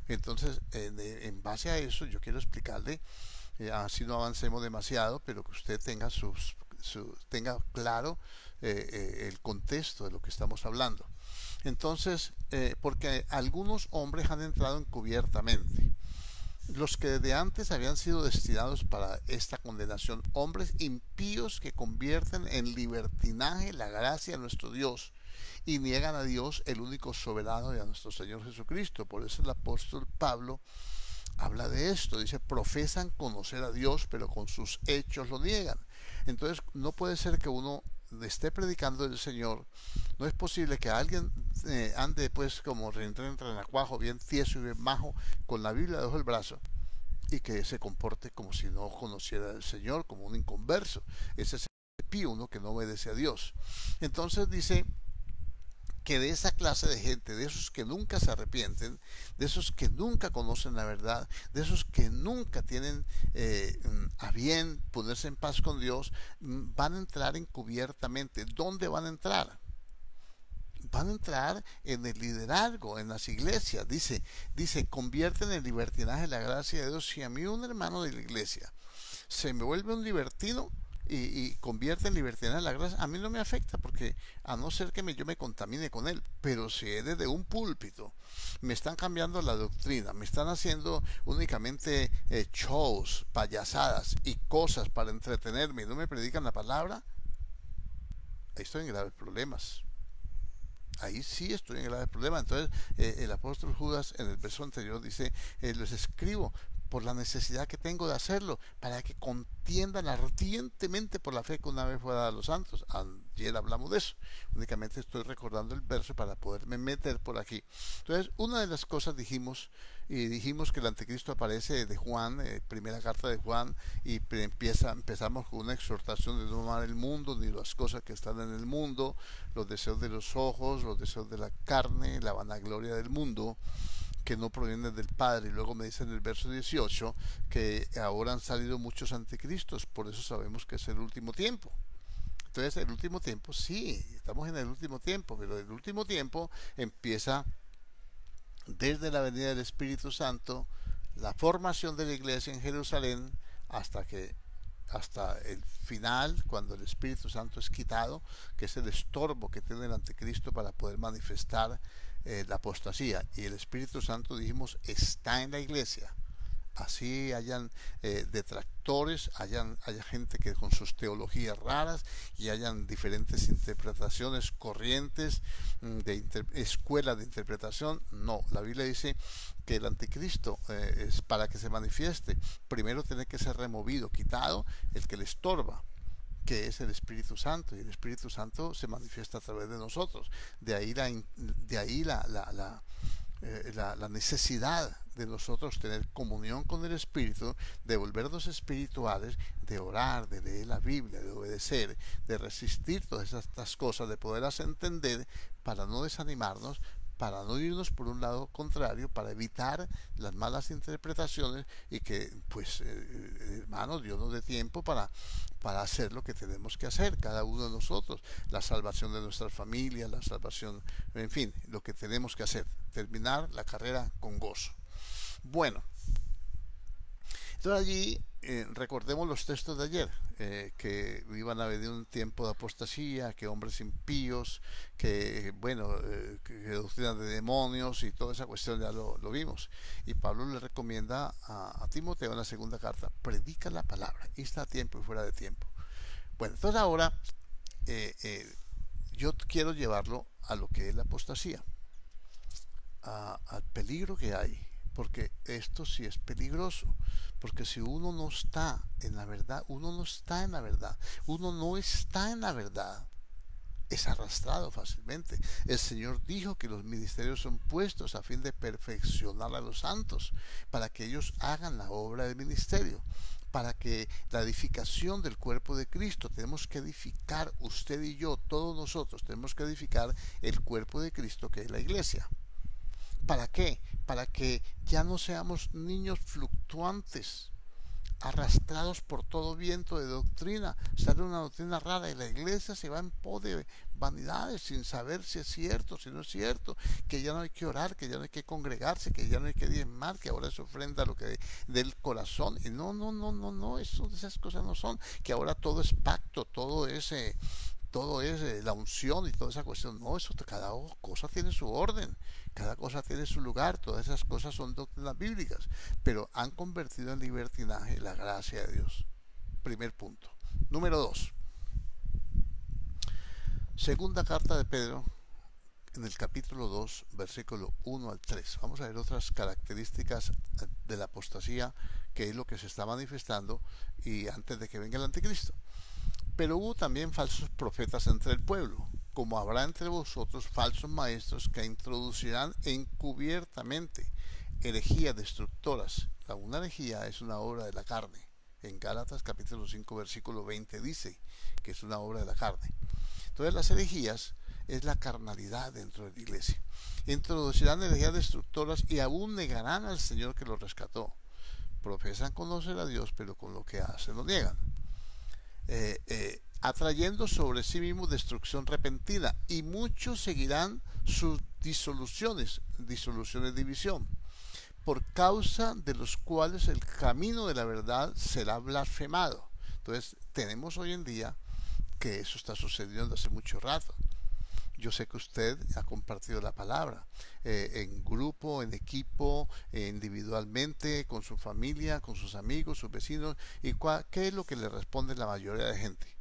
Entonces, en base a eso, yo quiero explicarle, así no avancemos demasiado, pero que usted tenga claro el contexto de lo que estamos hablando. Entonces, porque algunos hombres han entrado encubiertamente, los que desde antes habían sido destinados para esta condenación, hombres impíos que convierten en libertinaje la gracia de nuestro Dios y niegan a Dios, el único soberano, y a nuestro Señor Jesucristo. Por eso el apóstol Pablo habla de esto, dice, profesan conocer a Dios, pero con sus hechos lo niegan. Entonces no puede ser que uno esté predicando del Señor, no es posible que alguien ande pues como renacuajo, bien tieso y bien majo, con la Biblia debajo del brazo, y que se comporte como si no conociera al Señor, como un inconverso. Ese es el pío, uno que no obedece a Dios. Entonces dice que de esa clase de gente, de esos que nunca se arrepienten, de esos que nunca conocen la verdad, de esos que nunca tienen a bien ponerse en paz con Dios, van a entrar encubiertamente. ¿Dónde van a entrar? Van a entrar en el liderazgo, en las iglesias. Dice, convierten en libertinaje la gracia de Dios. Si a mí un hermano de la iglesia se me vuelve un libertino y convierte en libertinaje la gracia, a mí no me afecta, porque a no ser que yo me contamine con él. Pero si es desde un púlpito, me están cambiando la doctrina, me están haciendo únicamente shows, payasadas y cosas para entretenerme, y no me predican la palabra, ahí estoy en graves problemas. Ahí sí estoy en grave problema. Entonces el apóstol Judas en el verso anterior dice, les escribo por la necesidad que tengo de hacerlo, para que contiendan ardientemente por la fe que una vez fue dada a los santos. Ayer hablamos de eso, únicamente estoy recordando el verso para poderme meter por aquí. Entonces, una de las cosas dijimos que el anticristo aparece de Juan, primera carta de Juan, y empezamos con una exhortación de no amar el mundo ni las cosas que están en el mundo, los deseos de los ojos, los deseos de la carne, la vanagloria del mundo, que no provienen del Padre. Y luego me dice en el verso 18 que ahora han salido muchos anticristos, por eso sabemos que es el último tiempo. Entonces el último tiempo, sí, estamos en el último tiempo, pero el último tiempo empieza desde la venida del Espíritu Santo, la formación de la iglesia en Jerusalén, hasta el final, cuando el Espíritu Santo es quitado, que es el estorbo que tiene el anticristo para poder manifestar la apostasía. Y el Espíritu Santo, dijimos, está en la iglesia. Así hayan detractores, haya gente que con sus teologías raras y hayan diferentes interpretaciones, corrientes escuelas de interpretación. No, la Biblia dice que el anticristo es para que se manifieste. Primero tiene que ser removido, quitado el que le estorba, que es el Espíritu Santo, y el Espíritu Santo se manifiesta a través de nosotros. De ahí la necesidad de nosotros tener comunión con el Espíritu, de volvernos espirituales, de orar, de leer la Biblia, de obedecer, de resistir todas estas cosas, de poderlas entender para no desanimarnos, para no irnos por un lado contrario, para evitar las malas interpretaciones y que, pues, hermanos, Dios nos dé tiempo para hacer lo que tenemos que hacer, cada uno de nosotros, la salvación de nuestras familias, la salvación, en fin, lo que tenemos que hacer, terminar la carrera con gozo. Bueno, entonces allí recordemos los textos de ayer, que iban a venir un tiempo de apostasía, que hombres impíos, que bueno, que doctrinas de demonios y toda esa cuestión ya lo vimos. Y Pablo le recomienda a Timoteo en la segunda carta: predica la palabra, y está a tiempo y fuera de tiempo. Bueno, entonces ahora yo quiero llevarlo a lo que es la apostasía, al peligro que hay, porque esto sí es peligroso, porque si uno no está en la verdad, uno no está en la verdad, uno no está en la verdad, es arrastrado fácilmente. El Señor dijo que los ministerios son puestos a fin de perfeccionar a los santos, para que ellos hagan la obra del ministerio, para que la edificación del cuerpo de Cristo, tenemos que edificar, usted y yo, todos nosotros tenemos que edificar el cuerpo de Cristo, que es la iglesia. ¿Para qué? Para que ya no seamos niños fluctuantes, arrastrados por todo viento de doctrina. Sale una doctrina rara y la iglesia se va en pos de vanidades sin saber si es cierto, si no es cierto, que ya no hay que orar, que ya no hay que congregarse, que ya no hay que diezmar, que ahora es ofrenda lo que del corazón. Y no, esas cosas no son, que ahora todo es pacto, todo es la unción y toda esa cuestión. No, eso, cada cosa tiene su orden, cada cosa tiene su lugar, todas esas cosas son doctrinas bíblicas, pero han convertido en libertinaje la gracia de Dios. Primer punto. Número 2. Segunda carta de Pedro, en el capítulo 2, versículo 1 al 3. Vamos a ver otras características de la apostasía, que es lo que se está manifestando y antes de que venga el anticristo. Pero hubo también falsos profetas entre el pueblo, como habrá entre vosotros falsos maestros que introducirán encubiertamente herejías destructoras. Una herejía es una obra de la carne. En Gálatas capítulo 5 versículo 20 dice que es una obra de la carne. Entonces las herejías es la carnalidad dentro de la iglesia. Introducirán herejías destructoras y aún negarán al Señor que los rescató. Profesan conocer a Dios, pero con lo que hacen lo niegan. Atrayendo sobre sí mismos destrucción repentina, y muchos seguirán sus disoluciones, división, por causa de los cuales el camino de la verdad será blasfemado. Entonces tenemos hoy en día que eso está sucediendo hace mucho rato. Yo sé que usted ha compartido la palabra en grupo, en equipo, individualmente, con su familia, con sus amigos, sus vecinos. ¿Y qué es lo que le responde la mayoría de gente?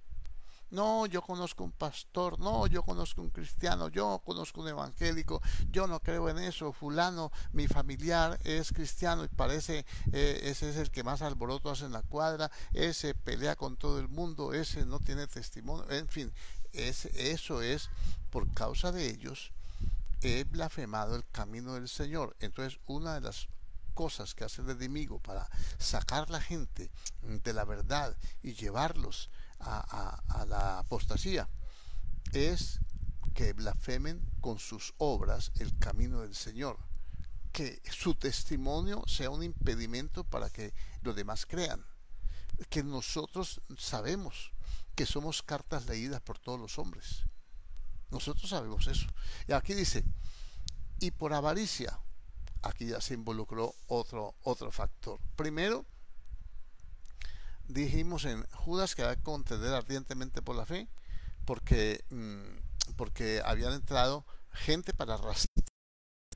No, yo conozco un pastor, no, yo conozco un cristiano, yo conozco un evangélico, yo no creo en eso, fulano, mi familiar es cristiano y parece, ese es el que más alboroto hace en la cuadra, ese pelea con todo el mundo, ese no tiene testimonio, en fin, eso es por causa de ellos, he blasfemado el camino del Señor. Entonces, una de las cosas que hace el enemigo para sacar a la gente de la verdad y llevarlos a la apostasía es que blasfemen con sus obras el camino del Señor, que su testimonio sea un impedimento para que los demás crean, que nosotros sabemos que somos cartas leídas por todos los hombres. Nosotros sabemos eso. Y aquí dice, y por avaricia, aquí ya se involucró otro factor. Primero, dijimos en Judas que había que contender ardientemente por la fe, porque habían entrado gente para arrastrar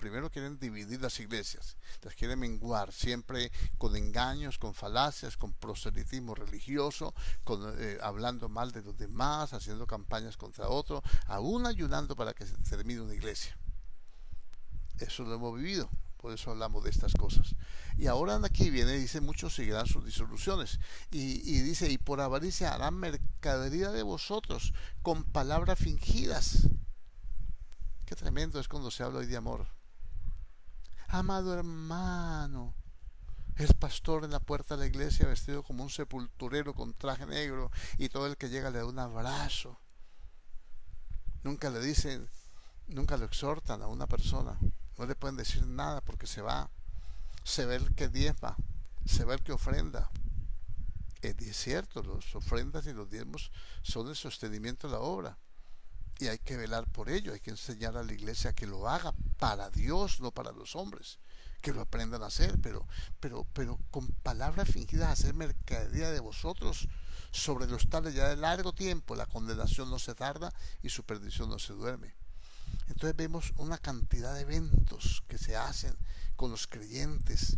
primero quieren dividir las iglesias, las quieren menguar, siempre con engaños, con falacias, con proselitismo religioso, hablando mal de los demás, haciendo campañas contra otros, aún ayunando para que se termine una iglesia. Eso lo hemos vivido, por eso hablamos de estas cosas. Y ahora aquí viene, dice, muchos seguirán sus disoluciones. Y dice, y por avaricia harán mercadería de vosotros con palabras fingidas. Qué tremendo es cuando se habla hoy de amor. Amado hermano, el pastor en la puerta de la iglesia vestido como un sepulturero con traje negro, y todo el que llega le da un abrazo. Nunca le dicen, nunca lo exhortan a una persona. No le pueden decir nada porque se va. Se ve el que diezma, se ve el que ofrenda. Es cierto, las ofrendas y los diezmos son el sostenimiento de la obra. Y hay que velar por ello, hay que enseñar a la iglesia que lo haga para Dios, no para los hombres, que lo aprendan a hacer, pero con palabras fingidas hacer mercadería de vosotros sobre los tales ya de largo tiempo. La condenación no se tarda y su perdición no se duerme. Entonces vemos una cantidad de eventos que se hacen con los creyentes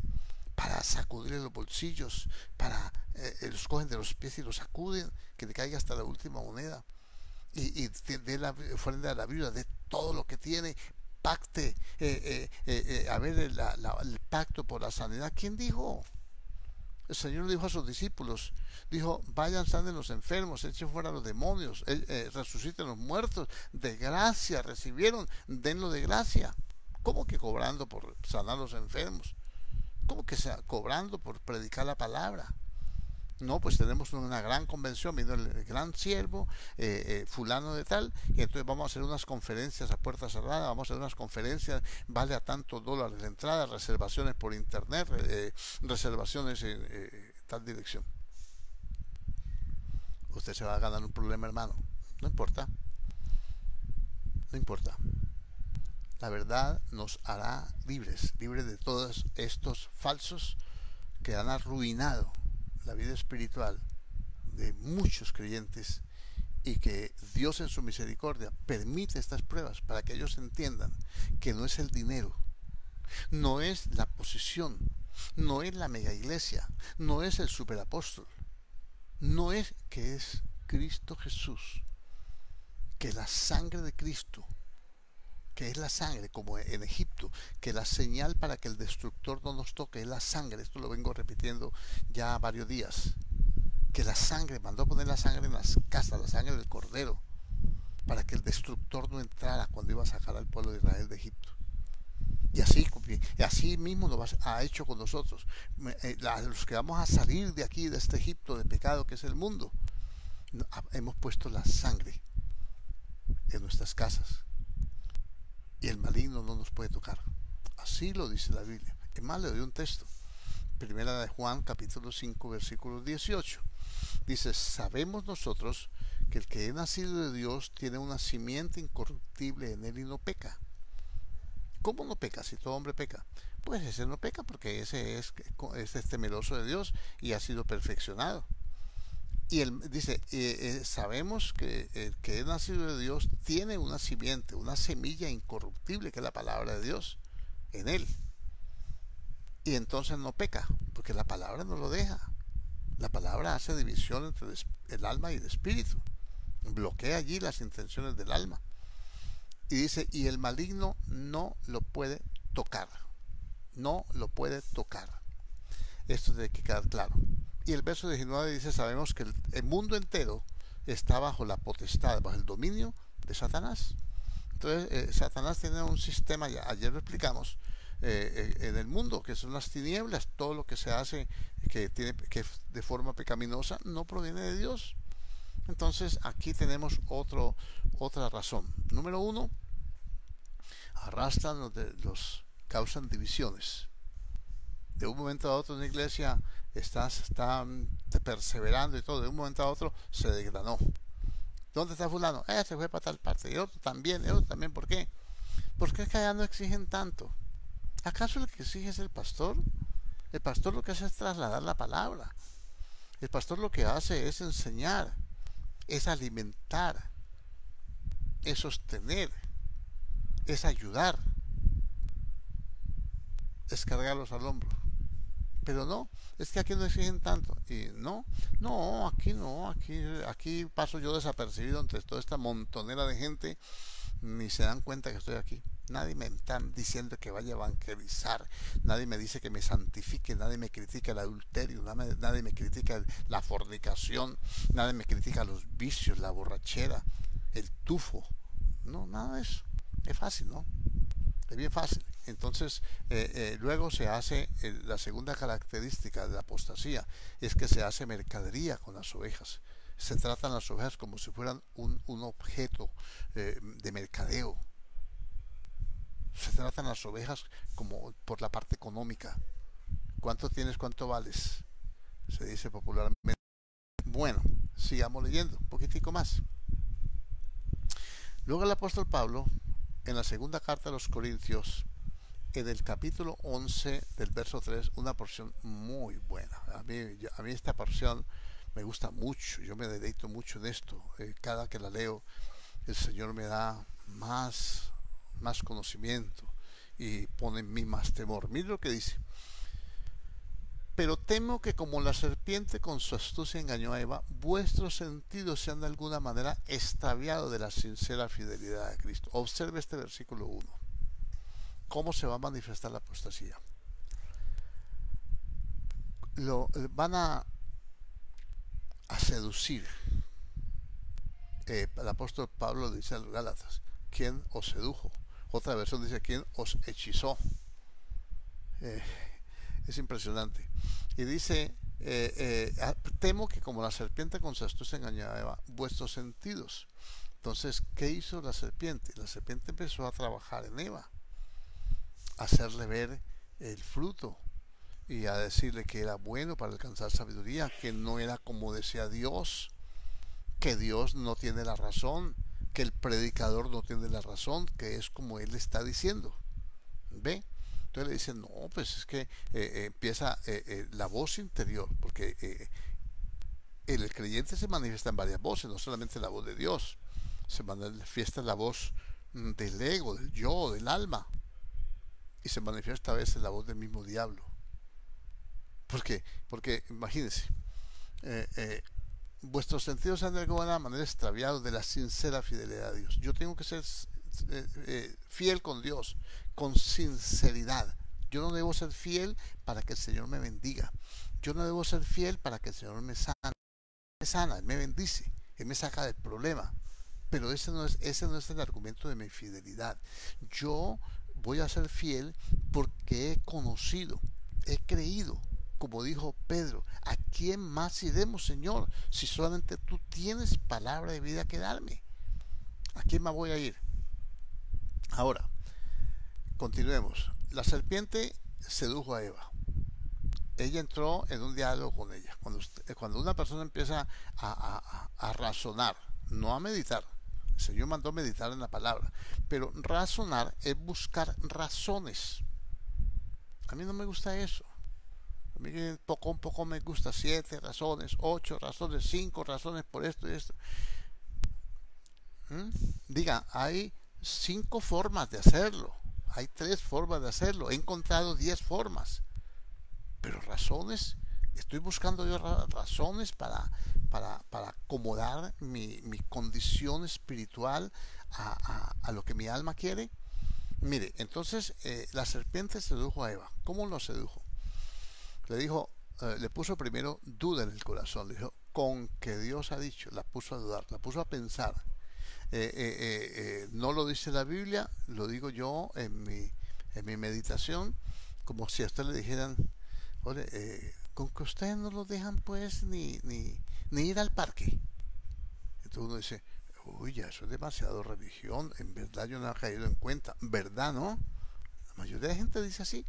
para sacudirle los bolsillos, para los cogen de los pies y los sacuden, que le caiga hasta la última moneda, y de la ofrenda a la viuda, de todo lo que tiene, pacte, a ver el pacto por la sanidad. ¿Quién dijo? El Señor dijo a sus discípulos, dijo, vayan, sanen los enfermos, echen fuera los demonios, resuciten los muertos, de gracia recibieron, denlo de gracia. ¿Cómo que cobrando por sanar los enfermos? ¿Cómo que cobrando por predicar la palabra? No, pues tenemos una gran convención, vino el gran siervo, fulano de tal, y entonces vamos a hacer unas conferencias a puerta cerrada, vamos a hacer unas conferencias, vale a tantos dólares la entrada, reservaciones por internet, reservaciones en tal dirección. Usted se va a ganar un problema, hermano. No importa, no importa. La verdad nos hará libres de todos estos falsos que han arruinado la vida espiritual de muchos creyentes, y que Dios en su misericordia permite estas pruebas para que ellos entiendan que no es el dinero, no es la posición, no es la mega iglesia, no es el superapóstol, no es que es Cristo Jesús, que la sangre de Cristo, que es la sangre, como en Egipto, que la señal para que el destructor no nos toque es la sangre. Esto lo vengo repitiendo ya varios días, que la sangre, mandó poner la sangre en las casas, la sangre del cordero, para que el destructor no entrara cuando iba a sacar al pueblo de Israel de Egipto. Y así mismo lo ha hecho con nosotros, los que vamos a salir de aquí, de este Egipto de pecado que es el mundo. Hemos puesto la sangre en nuestras casas, y el maligno no nos puede tocar. Así lo dice la Biblia. Es más, le doy un texto. Primera de Juan, capítulo 5, versículo 18. Dice, sabemos nosotros que el que es nacido de Dios tiene una simiente incorruptible en él y no peca. ¿Cómo no peca si todo hombre peca? Pues ese no peca porque ese es temeroso de Dios y ha sido perfeccionado. Y él dice, sabemos que el que es nacido de Dios tiene una simiente, una semilla incorruptible, que es la palabra de Dios, en él. Y entonces no peca, porque la palabra no lo deja. La palabra hace división entre el alma y el espíritu. Bloquea allí las intenciones del alma. Y dice, y el maligno no lo puede tocar. No lo puede tocar. Esto tiene que quedar claro. Y el verso 19 dice, sabemos que el mundo entero está bajo la potestad, bajo el dominio de Satanás. Entonces, Satanás tiene un sistema, ayer lo explicamos, en el mundo, que son las tinieblas. Todo lo que se hace que de forma pecaminosa no proviene de Dios. Entonces, aquí tenemos otra razón. Número uno, arrastran causan divisiones. De un momento a otro en una iglesia está perseverando y todo, de un momento a otro se desgranó. ¿Dónde está fulano? Se fue para tal parte. Y otro también, ¿por qué? Porque es que allá no exigen tanto. ¿Acaso el que exige es el pastor? El pastor lo que hace es trasladar la palabra. El pastor lo que hace es enseñar, es alimentar, es sostener, es ayudar. es cargarlos al hombro. Pero no, es que aquí no exigen tanto. Y no, no, aquí no, aquí paso yo desapercibido entre toda esta montonera de gente, ni se dan cuenta que estoy aquí. Nadie me está diciendo que vaya a evangelizar, nadie me dice que me santifique, nadie me critica el adulterio, nadie me critica la fornicación, nadie me critica los vicios, la borrachera, el tufo. No, nada de eso. Es fácil, ¿no? Es bien fácil. Entonces, luego se hace la segunda característica de la apostasía, es que se hace mercadería con las ovejas. Se tratan las ovejas como si fueran un objeto de mercadeo. Se tratan las ovejas como por la parte económica. ¿Cuánto tienes? ¿Cuánto vales? Se dice popularmente. Bueno, sigamos leyendo un poquitico más. Luego el apóstol Pablo, en la segunda carta de los Corintios, en el capítulo 11 del verso 3, una porción muy buena. A mí esta porción me gusta mucho, yo me deleito mucho en esto. Cada que la leo, el Señor me da más conocimiento y pone en mí más temor. Mira lo que dice: pero temo que como la serpiente con su astucia engañó a Eva, vuestros sentidos sean de alguna manera extraviados de la sincera fidelidad de Cristo. Observe este versículo 1. ¿Cómo se va a manifestar la apostasía? Van a seducir. El apóstol Pablo dice a los Gálatas: ¿quién os sedujo? Otra versión dice: ¿quién os hechizó? Es impresionante. Y dice: temo que como la serpiente con su astucia engañó a Eva, vuestros sentidos. Entonces, ¿qué hizo la serpiente? La serpiente empezó a trabajar en Eva, a hacerle ver el fruto y a decirle que era bueno para alcanzar sabiduría, que no era como decía Dios, que Dios no tiene la razón, que el predicador no tiene la razón, que es como él está diciendo. ¿Ve? Entonces le dicen: no, pues es que empieza la voz interior, porque el creyente se manifiesta en varias voces, no solamente la voz de Dios, se manifiesta la voz del ego, del yo, del alma, y se manifiesta a veces la voz del mismo diablo. ¿Por qué? Porque imagínense, vuestros sentidos han de alguna manera extraviados de la sincera fidelidad a Dios. Yo tengo que ser fiel con Dios, con sinceridad. Yo no debo ser fiel para que el Señor me bendiga. Yo no debo ser fiel para que el Señor me sana, me bendice, Él me saca del problema. Pero ese no es el argumento de mi fidelidad. Yo voy a ser fiel porque he conocido, he creído. Como dijo Pedro: ¿a quién más iremos, Señor, si solamente tú tienes palabra de vida que darme? ¿A quién más voy a ir? Ahora, continuemos. La serpiente sedujo a Eva. Ella entró en un diálogo con ella. Cuando una persona empieza a razonar, no a meditar. El Señor mandó meditar en la palabra, pero razonar es buscar razones. A mí no me gusta eso. A mí poco me gusta 7 razones, 8 razones, 5 razones por esto y esto. Diga, hay 5 formas de hacerlo, hay 3 formas de hacerlo, he encontrado 10 formas, pero razones, estoy buscando yo razones para acomodar mi condición espiritual a lo que mi alma quiere. Mire, entonces la serpiente sedujo a Eva. ¿Cómo lo sedujo? Le dijo, le puso primero duda en el corazón. Le dijo: con que Dios ha dicho. La puso a dudar, la puso a pensar. No lo dice la Biblia, lo digo yo en mi meditación, como si a usted le dijeran: oye, con que ustedes no lo dejan pues ni ir al parque. Entonces uno dice: uy, ya eso es demasiado religión, en verdad yo no he caído en cuenta, ¿verdad, no? La mayoría de la gente dice así,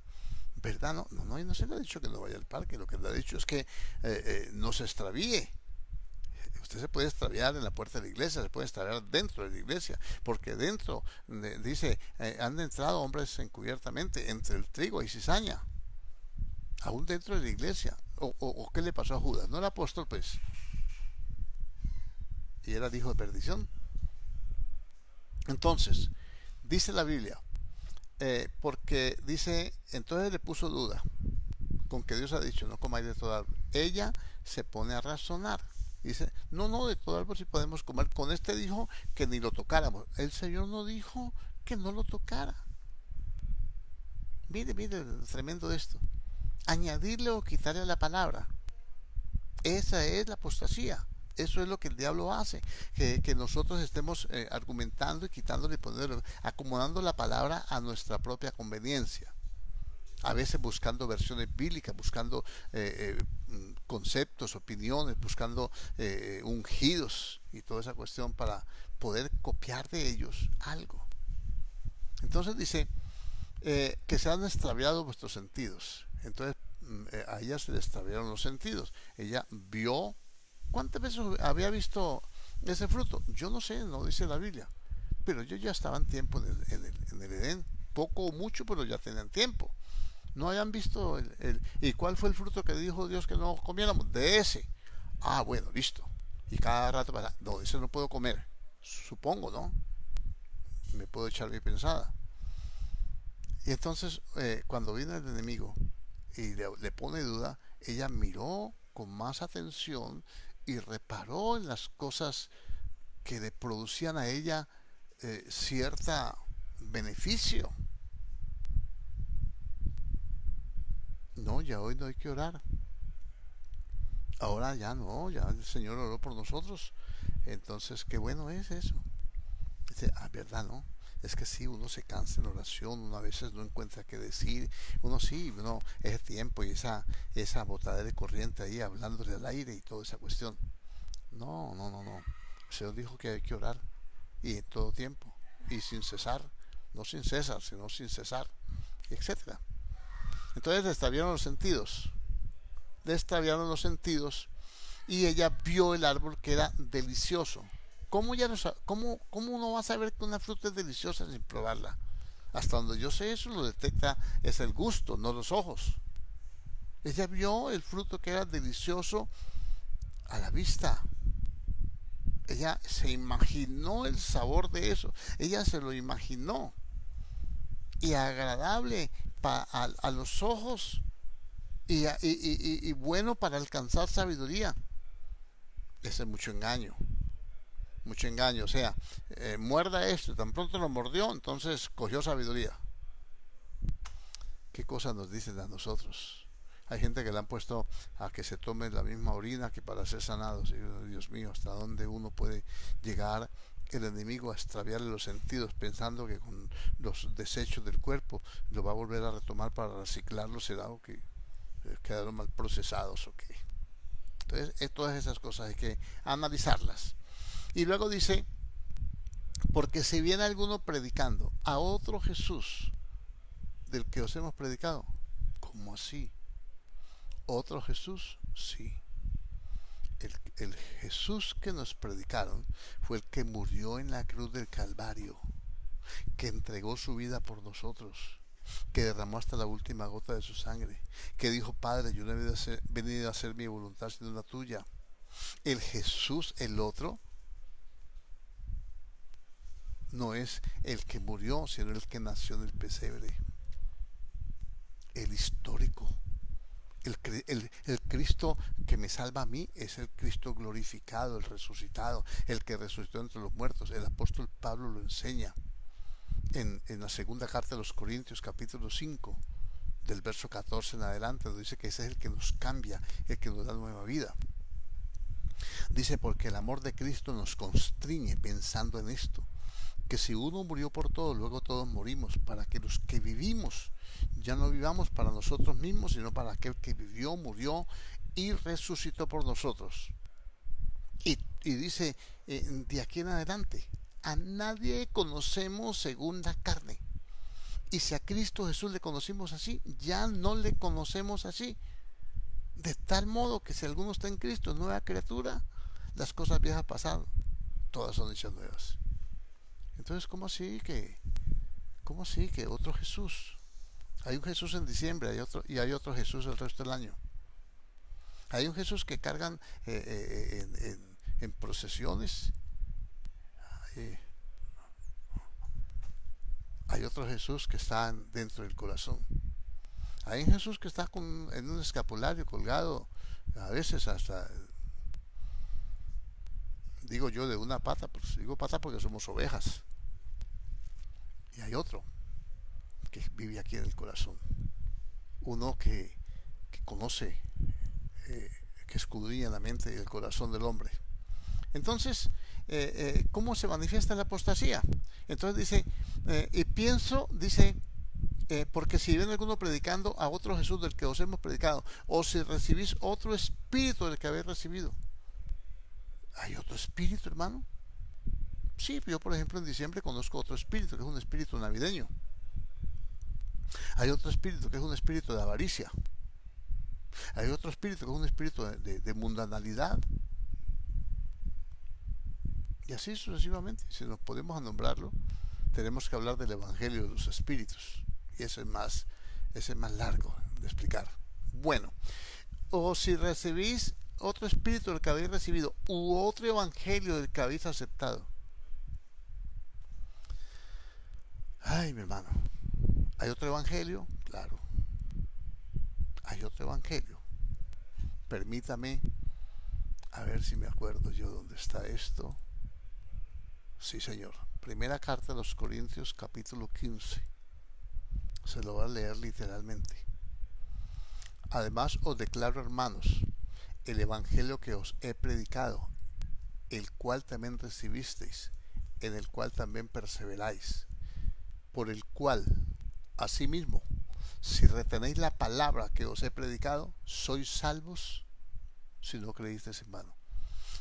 ¿verdad? No, y no se le ha dicho que no vaya al parque, lo que le ha dicho es que no se extravíe. Usted se puede extraviar en la puerta de la iglesia, se puede extraviar dentro de la iglesia, porque dentro dice: han entrado hombres encubiertamente, entre el trigo y cizaña, aún dentro de la iglesia. O ¿qué le pasó a Judas? No era apóstol, pues, y era el hijo de perdición. Entonces, dice la Biblia: Porque dice, entonces le puso duda, con que Dios ha dicho, no comáis de todo árbol. Ella se pone a razonar. Dice, no, no, de todo árbol sí podemos comer. Con este dijo que ni lo tocáramos. El Señor no dijo que no lo tocara. Mire, mire, tremendo de esto. Añadirle o quitarle a la palabra. Esa es la apostasía. Eso es lo que el diablo hace, que nosotros estemos argumentando y quitándole y poniendo, acomodando la palabra a nuestra propia conveniencia. A veces buscando versiones bíblicas, buscando conceptos, opiniones, buscando ungidos y toda esa cuestión para poder copiar de ellos algo. Entonces dice que se han extraviado vuestros sentidos. Entonces a ella se le extraviaron los sentidos. Ella vio. ¿Cuántas veces había visto ese fruto? Yo no sé, no dice la Biblia. Pero ellos ya estaban tiempo en el Edén. Poco o mucho, pero ya tenían tiempo. No hayan visto ¿Y cuál fue el fruto que dijo Dios que no comiéramos? De ese. Ah, bueno, listo. Y cada rato pasa, no, ese no puedo comer. Supongo, ¿no? Me puedo echar mi pensada. Y entonces, cuando viene el enemigo y le pone duda, ella miró con más atención y reparó en las cosas que le producían a ella cierta beneficio. No, ya hoy no hay que orar. Ahora ya no, ya el Señor oró por nosotros. Entonces, qué bueno es eso. Dice, ah, verdad, ¿no? Es que sí, uno se cansa en oración, uno a veces no encuentra qué decir, uno sí, uno ese tiempo y esa botadera de corriente ahí hablándole al aire y toda esa cuestión. No, no, no, no. El Señor dijo que hay que orar y en todo tiempo y sin cesar, no sin cesar, sino sin cesar, etcétera. Entonces le extraviaron los sentidos, le extraviaron los sentidos y ella vio el árbol que era delicioso. ¿Cómo uno va a saber que una fruta es deliciosa sin probarla? Hasta donde yo sé eso lo detecta es el gusto, no los ojos. Ella vio el fruto que era delicioso a la vista. Ella se imaginó el sabor de eso. Ella se lo imaginó. Y agradable a los ojos y bueno para alcanzar sabiduría. Ese es mucho engaño. Mucho engaño. O sea, muerda esto. Tan pronto lo mordió, entonces cogió sabiduría. ¿Qué cosas nos dicen a nosotros? Hay gente que le han puesto a que se tome la misma orina que para ser sanados. Y, Dios mío, ¿hasta dónde uno puede llegar el enemigo a extraviarle los sentidos pensando que con los desechos del cuerpo lo va a volver a retomar para reciclarlo? ¿Será o que quedaron mal procesados o qué? Entonces, todas esas cosas hay que analizarlas. Y luego dice, porque si viene alguno predicando a otro Jesús del que os hemos predicado, ¿cómo así? ¿Otro Jesús? Sí. El Jesús que nos predicaron fue el que murió en la cruz del Calvario, que entregó su vida por nosotros, que derramó hasta la última gota de su sangre, que dijo, Padre, yo no he venido a hacer mi voluntad sino la tuya. El Jesús, el otro, no es el que murió, sino el que nació en el pesebre, el histórico. El Cristo que me salva a mí es el Cristo glorificado, el resucitado, el que resucitó entre los muertos. El apóstol Pablo lo enseña en la segunda carta de los Corintios, capítulo 5, del verso 14 en adelante, donde dice que ese es el que nos cambia, el que nos da nueva vida. Dice, porque el amor de Cristo nos constriñe pensando en esto, que si uno murió por todos, luego todos morimos, para que los que vivimos ya no vivamos para nosotros mismos, sino para aquel que vivió, murió y resucitó por nosotros. Y dice, de aquí en adelante, a nadie conocemos según la carne. Y si a Cristo Jesús le conocimos así, ya no le conocemos así. De tal modo que si alguno está en Cristo, nueva criatura, las cosas viejas pasaron, todas son hechas nuevas. Entonces, ¿cómo así que otro Jesús? Hay un Jesús en diciembre hay otro Jesús el resto del año. Hay un Jesús que cargan en procesiones. Hay otro Jesús que está dentro del corazón. Hay un Jesús que está en un escapulario colgado, a veces hasta, digo yo, de una pata, pues digo pata porque somos ovejas. Y hay otro que vive aquí en el corazón. Uno que conoce, que escudriña la mente y el corazón del hombre. Entonces, ¿cómo se manifiesta la apostasía? Entonces dice, y pienso, dice, porque si ven alguno predicando a otro Jesús del que os hemos predicado, o si recibís otro espíritu del que habéis recibido. ¿Hay otro espíritu, hermano? Sí, yo por ejemplo en diciembre conozco otro espíritu, que es un espíritu navideño. Hay otro espíritu que es un espíritu de avaricia. Hay otro espíritu que es un espíritu de mundanalidad. Y así sucesivamente. Si nos podemos nombrarlo, tenemos que hablar del evangelio de los espíritus. Y ese es más largo de explicar. Bueno, o si recibís otro espíritu del que habéis recibido, u otro evangelio del que habéis aceptado. Ay, mi hermano, ¿hay otro evangelio? Claro, hay otro evangelio. Permítame, a ver si me acuerdo yo dónde está esto. Sí, señor. Primera carta de los Corintios, capítulo 15. Se lo voy a leer literalmente. Además os declaro, hermanos, el evangelio que os he predicado, el cual también recibisteis, en el cual también perseveráis, por el cual, asimismo, si retenéis la palabra que os he predicado, sois salvos si no creísteis en vano.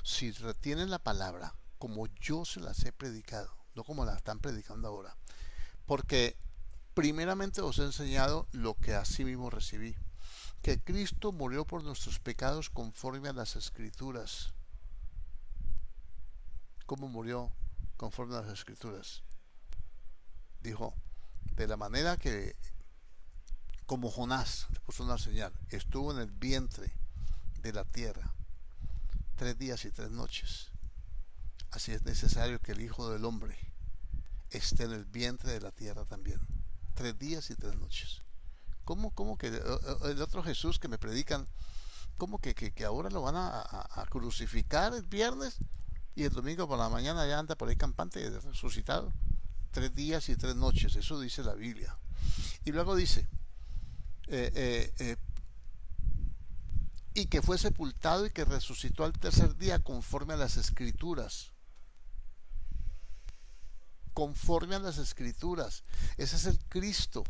Si retienen la palabra como yo se las he predicado, no como la están predicando ahora, porque primeramente os he enseñado lo que asimismo recibí, que Cristo murió por nuestros pecados conforme a las Escrituras. ¿Cómo murió conforme a las Escrituras? Dijo, de la manera que, como Jonás, le puso una señal, estuvo en el vientre de la tierra 3 días y 3 noches. Así es necesario que el Hijo del Hombre esté en el vientre de la tierra también. 3 días y 3 noches. ¿Cómo que el otro Jesús que me predican, cómo que ahora lo van a crucificar el viernes y el domingo por la mañana ya anda por ahí campante de resucitado? 3 días y 3 noches, eso dice la Biblia. Y luego dice, y que fue sepultado y que resucitó al tercer día conforme a las Escrituras. Conforme a las Escrituras. Ese es el Cristo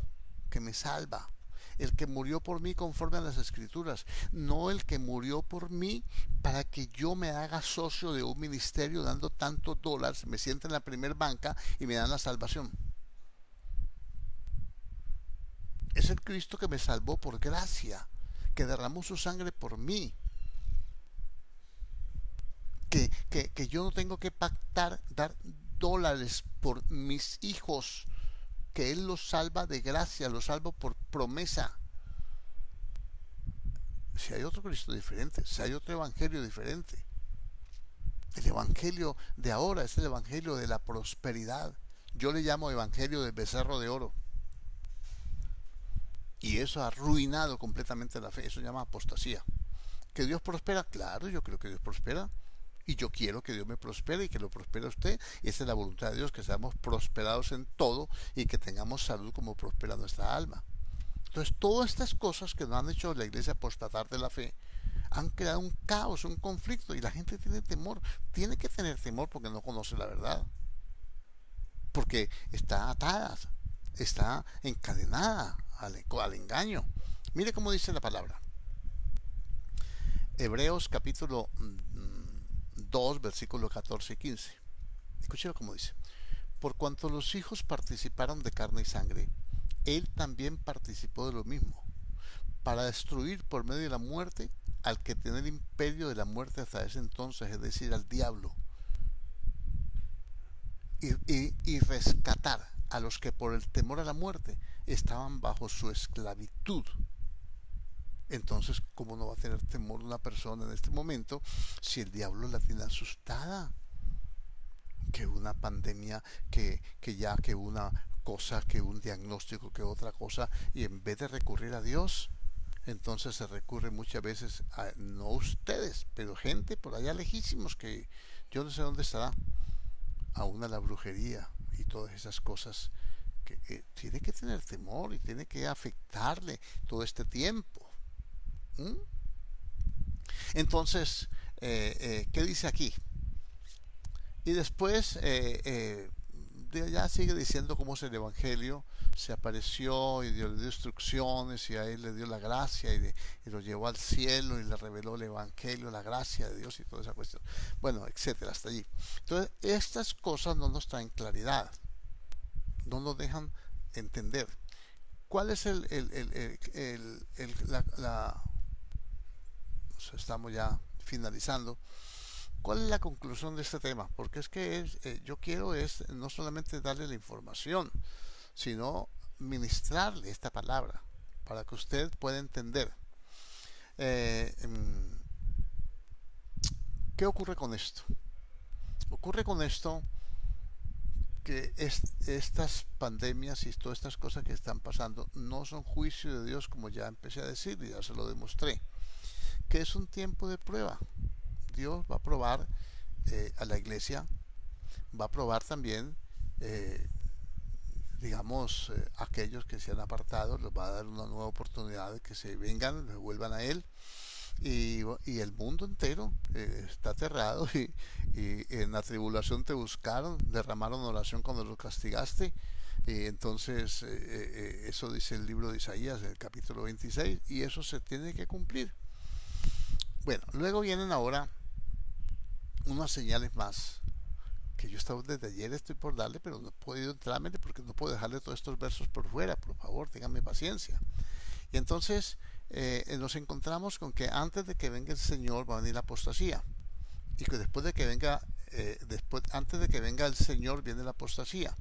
que me salva, el que murió por mí conforme a las Escrituras, no el que murió por mí para que yo me haga socio de un ministerio dando tantos dólares, me sienta en la primer banca y me dan la salvación. Es el Cristo que me salvó por gracia, que derramó su sangre por mí, que yo no tengo que pactar, dar dólares por mis hijos, que Él los salva de gracia, los salva por promesa. Si hay otro Cristo diferente, si hay otro evangelio diferente, el evangelio de ahora es el evangelio de la prosperidad. Yo le llamo evangelio del becerro de oro. Y eso ha arruinado completamente la fe. Eso se llama apostasía. ¿Que Dios prospera? Claro, yo creo que Dios prospera. Y yo quiero que Dios me prospere y que lo prospere a usted. Y esa es la voluntad de Dios, que seamos prosperados en todo y que tengamos salud como prospera nuestra alma. Entonces, todas estas cosas que nos han hecho la iglesia apostatar de la fe han creado un caos, un conflicto, y la gente tiene temor. Tiene que tener temor porque no conoce la verdad. Porque está atada, está encadenada al engaño. Mire cómo dice la palabra. Hebreos capítulo 2, versículos 14 y 15. Escúchelo cómo dice. Por cuanto los hijos participaron de carne y sangre, él también participó de lo mismo, para destruir por medio de la muerte al que tenía el imperio de la muerte hasta ese entonces, es decir, al diablo, y rescatar a los que por el temor a la muerte estaban bajo su esclavitud. Entonces, ¿cómo no va a tener temor una persona en este momento si el diablo la tiene asustada? Que una pandemia, que una cosa que un diagnóstico, que otra cosa, y en vez de recurrir a Dios, entonces se recurre muchas veces a, no ustedes, pero gente por allá lejísimos que yo no sé dónde estará, aún a la brujería y todas esas cosas que tiene que tener temor y tiene que afectarle todo este tiempo. ¿Mm? Entonces, ¿qué dice aquí? Y después ya sigue diciendo cómo es el Evangelio, se apareció y le dio instrucciones y a él le dio la gracia y lo llevó al cielo y le reveló el Evangelio, la gracia de Dios y toda esa cuestión. Bueno, etcétera, hasta allí. Entonces, estas cosas no nos traen claridad, no nos dejan entender. ¿Cuál es estamos ya finalizando? ¿Cuál es la conclusión de este tema? Porque es que yo quiero es no solamente darle la información, sino ministrarle esta palabra para que usted pueda entender. Eh, ¿Qué ocurre con esto? Ocurre con esto que estas pandemias y todas estas cosas que están pasando no son juicio de Dios, como ya empecé a decir y ya se lo demostré, que es un tiempo de prueba. Dios va a probar a la iglesia, va a probar también, digamos, aquellos que se han apartado, les va a dar una nueva oportunidad de que se vengan, se vuelvan a Él. Y el mundo entero está aterrado y en la tribulación te buscaron, derramaron oración cuando los castigaste. Y entonces eso dice el libro de Isaías, el capítulo 26, y eso se tiene que cumplir. Bueno, luego vienen ahora unas señales más que yo estaba desde ayer, estoy por darle, pero no he podido entrarme porque no puedo dejarle todos estos versos por fuera. Por favor, ténganme paciencia. Y entonces nos encontramos con que antes de que venga el Señor va a venir la apostasía, y que después de que venga antes de que venga el Señor viene la apostasía,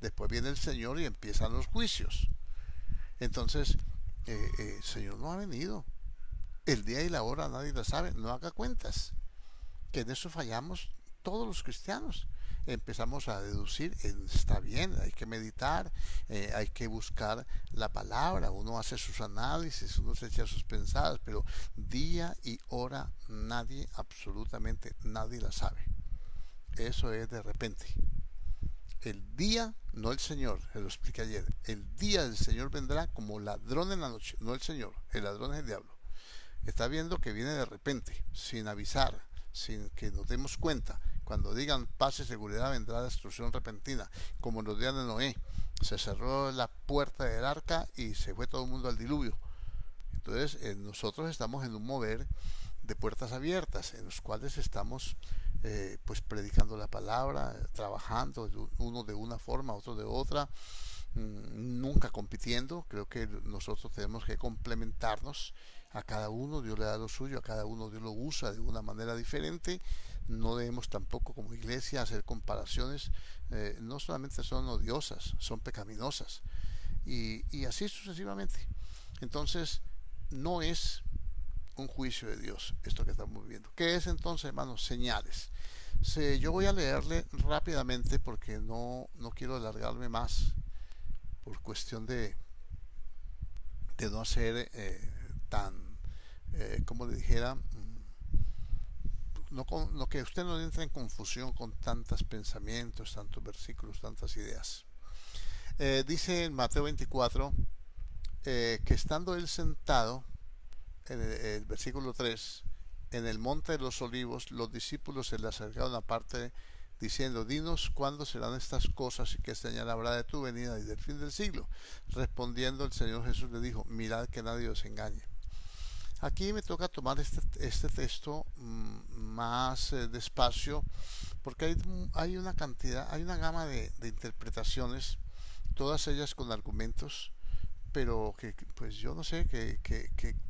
después viene el Señor y empiezan los juicios. Entonces el Señor no ha venido, el día y la hora nadie la sabe, no haga cuentas, que en eso fallamos todos los cristianos. Empezamos a deducir, está bien, hay que meditar, hay que buscar la palabra, uno hace sus análisis, uno se echa sus pensadas, pero día y hora nadie, absolutamente nadie la sabe. Eso es de repente. El día, no el Señor, se lo expliqué ayer, el día del Señor vendrá como ladrón en la noche, no el Señor, el ladrón es el diablo. Está viendo que viene de repente, sin avisar, sin que nos demos cuenta. Cuando digan paz y seguridad vendrá destrucción repentina, como en los días de Noé. Se cerró la puerta del arca y se fue todo el mundo al diluvio. Entonces nosotros estamos en un mover de puertas abiertas, en los cuales estamos pues predicando la palabra, trabajando, uno de una forma, otro de otra, nunca compitiendo. Creo que nosotros tenemos que complementarnos. A cada uno Dios le da lo suyo, a cada uno Dios lo usa de una manera diferente. No debemos tampoco como iglesia hacer comparaciones, no solamente son odiosas, son pecaminosas, y así sucesivamente. Entonces no es un juicio de Dios esto que estamos viendo. ¿Qué es entonces, hermanos? Señales. Yo voy a leerle rápidamente porque no quiero alargarme más por cuestión de no hacer tan, como le dijera, no que usted no entre en confusión con tantos pensamientos, tantos versículos, tantas ideas. Dice en Mateo 24 que estando él sentado, en el versículo 3, en el monte de los olivos, los discípulos se le acercaron aparte diciendo: dinos cuándo serán estas cosas y qué señal habrá de tu venida y del fin del siglo. Respondiendo el Señor Jesús le dijo: mirad que nadie os engañe. Aquí me toca tomar este texto más despacio, porque hay una cantidad, hay una gama de interpretaciones, todas ellas con argumentos, pero que pues yo no sé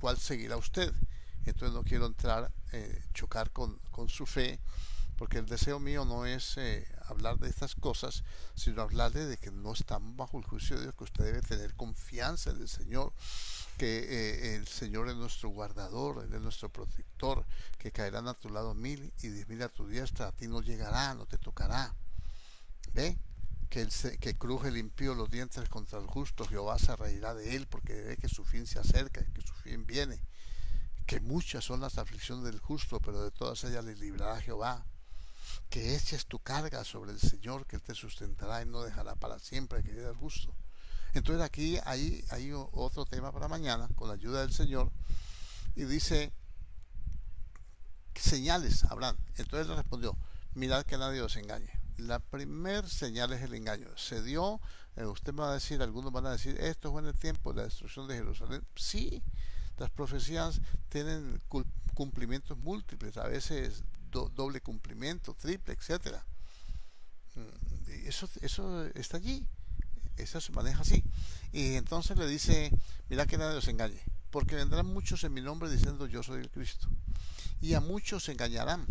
cuál seguirá usted. Entonces no quiero entrar, chocar con su fe, porque el deseo mío no es hablar de estas cosas, sino hablarle de que no estamos bajo el juicio de Dios, que usted debe tener confianza en el Señor, que el Señor es nuestro guardador, Él es nuestro protector, que caerán a tu lado 1000 y 10.000 a tu diestra, a ti no llegará, no te tocará. ¿Ve? que cruje el impío los dientes contra el justo, Jehová se reirá de él, porque ve que su fin se acerca, que su fin viene. Que muchas son las aflicciones del justo, pero de todas ellas le librará Jehová. Que eches tu carga sobre el Señor, que Él te sustentará y no dejará para siempre que vive el justo. Entonces aquí hay otro tema para mañana, con la ayuda del Señor, y dice, señales habrán. Entonces le respondió, mirad que nadie os engañe. La primer señal es el engaño. Se dio, usted me va a decir, algunos van a decir, esto fue en el tiempo de la destrucción de Jerusalén. Sí, las profecías tienen cumplimientos múltiples, a veces doble cumplimiento, triple, etcétera. Eso está allí, eso se maneja así. Y entonces le dice, mira que nadie os engañe, porque vendrán muchos en mi nombre diciendo yo soy el Cristo, y a muchos se engañarán,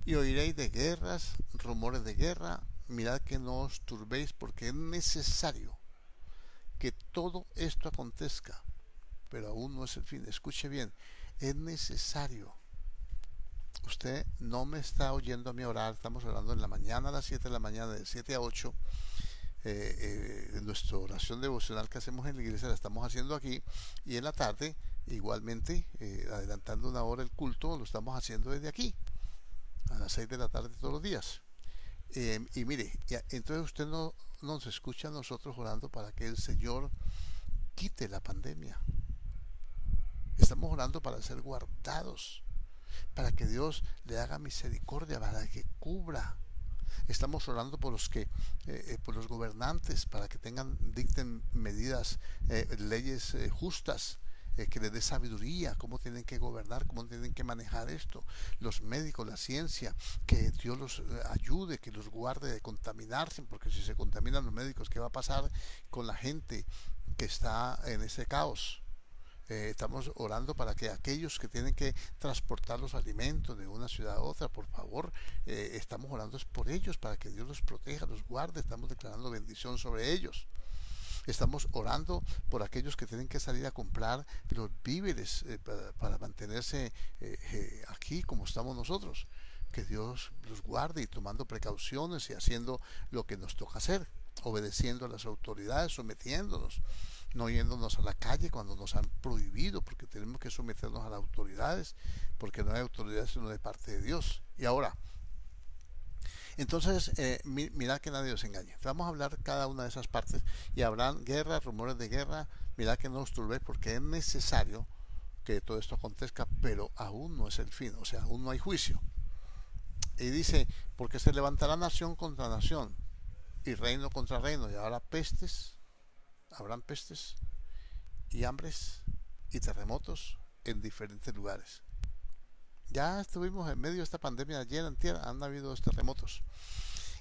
y oiréis de guerras, rumores de guerra. Mirad que no os turbéis, porque es necesario que todo esto acontezca, pero aún no es el fin. Escuche bien, es necesario. Usted no me está oyendo a mí orar. Estamos orando en la mañana a las 7 de la mañana, de 7 a 8. Nuestra oración devocional que hacemos en la iglesia la estamos haciendo aquí, y en la tarde igualmente, adelantando una hora el culto, lo estamos haciendo desde aquí a las 6 de la tarde todos los días. Y mire, entonces usted no nos escucha a nosotros orando para que el Señor quite la pandemia. Estamos orando para ser guardados, para que Dios le haga misericordia, para que cubra. Estamos orando por por los gobernantes, para que dicten medidas, leyes justas, que les dé sabiduría, cómo tienen que gobernar, cómo tienen que manejar esto. Los médicos, la ciencia, que Dios los ayude, que los guarde de contaminarse, porque si se contaminan los médicos, ¿qué va a pasar con la gente que está en ese caos? Estamos orando para que aquellos que tienen que transportar los alimentos de una ciudad a otra, por favor, estamos orando por ellos, para que Dios los proteja, los guarde. Estamos declarando bendición sobre ellos. Estamos orando por aquellos que tienen que salir a comprar los víveres, para mantenerse aquí como estamos nosotros. Que Dios los guarde, y tomando precauciones y haciendo lo que nos toca hacer, obedeciendo a las autoridades, sometiéndonos, no yéndonos a la calle cuando nos han prohibido, porque tenemos que someternos a las autoridades, porque no hay autoridades sino de parte de Dios. Y ahora, entonces, mirad que nadie os engañe. Vamos a hablar cada una de esas partes, y habrán guerras, rumores de guerra. Mirad que no os turbéis, porque es necesario que todo esto acontezca, pero aún no es el fin, o sea, aún no hay juicio. Y dice, porque se levantará nación contra nación, y reino contra reino, y habrán pestes y hambres y terremotos en diferentes lugares. Ya estuvimos en medio de esta pandemia, ayer antier han habido dos terremotos.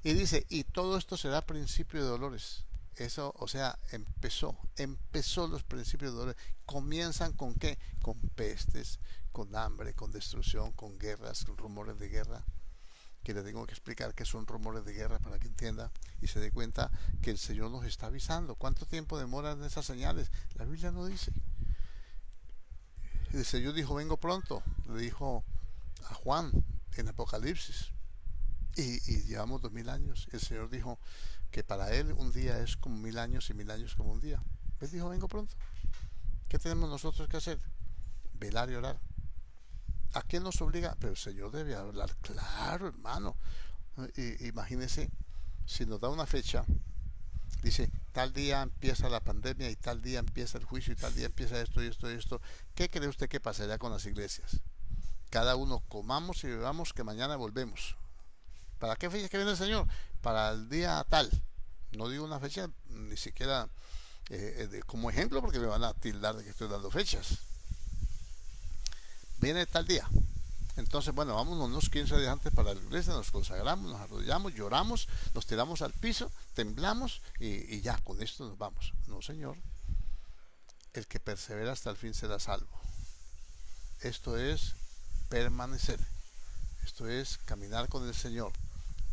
Y dice, y todo esto será principio de dolores. Eso, o sea, empezó los principios de dolores. Comienzan con qué? Con pestes, con hambre, con destrucción, con guerras, con rumores de guerra. Que le tengo que explicar que son rumores de guerra para que entienda y se dé cuenta que el Señor nos está avisando. ¿Cuánto tiempo demoran esas señales? La Biblia no dice. El Señor dijo, vengo pronto, le dijo a Juan en Apocalipsis, y llevamos 2000 años. El Señor dijo que para Él un día es como 1000 años y 1000 años como un día. Él dijo, vengo pronto. ¿Qué tenemos nosotros que hacer? Velar y orar. ¿A qué nos obliga? Pero el Señor debe hablar claro, hermano. Imagínese, si nos da una fecha, dice, tal día empieza la pandemia, y tal día empieza el juicio, y tal día empieza esto y esto y esto. ¿Qué cree usted que pasaría con las iglesias? Cada uno comamos y bebamos, que mañana volvemos. ¿Para qué fecha que viene el Señor? Para el día tal. No digo una fecha, ni siquiera como ejemplo, porque me van a tildar de que estoy dando fechas. Viene tal día. Entonces, bueno, vámonos unos 15 días antes para la iglesia, nos consagramos, nos arrodillamos, lloramos, nos tiramos al piso, temblamos y ya, con esto nos vamos. No, Señor. El que persevera hasta el fin será salvo. Esto es permanecer. Esto es caminar con el Señor.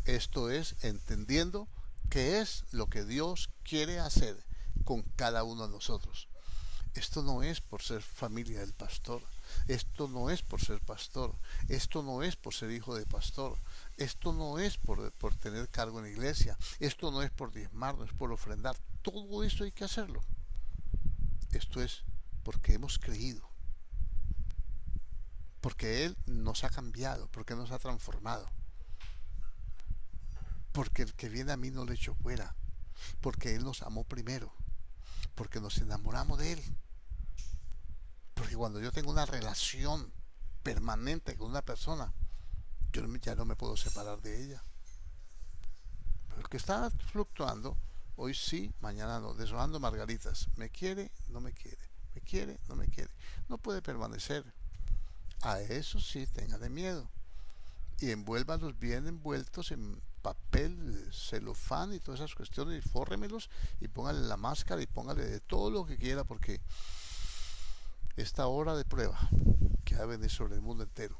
Esto es entendiendo qué es lo que Dios quiere hacer con cada uno de nosotros. Esto no es por ser familia del pastor. Esto no es por ser pastor. Esto no es por ser hijo de pastor. Esto no es por tener cargo en la iglesia. Esto no es por diezmar, no es por ofrendar. Todo eso hay que hacerlo. Esto es porque hemos creído. Porque Él nos ha cambiado, porque nos ha transformado. Porque el que viene a mí no le echo fuera. Porque Él nos amó primero. Porque nos enamoramos de Él. Porque cuando yo tengo una relación permanente con una persona, yo ya no me puedo separar de ella. Pero el que está fluctuando, hoy sí, mañana no, deshojando margaritas, me quiere, no me quiere, me quiere, no me quiere, no puede permanecer. A eso sí, téngale miedo. Y envuélvalos bien envueltos en papel, celofán y todas esas cuestiones, y fórremelos y póngale la máscara y póngale de todo lo que quiera, porque esta hora de prueba que va a venir sobre el mundo entero,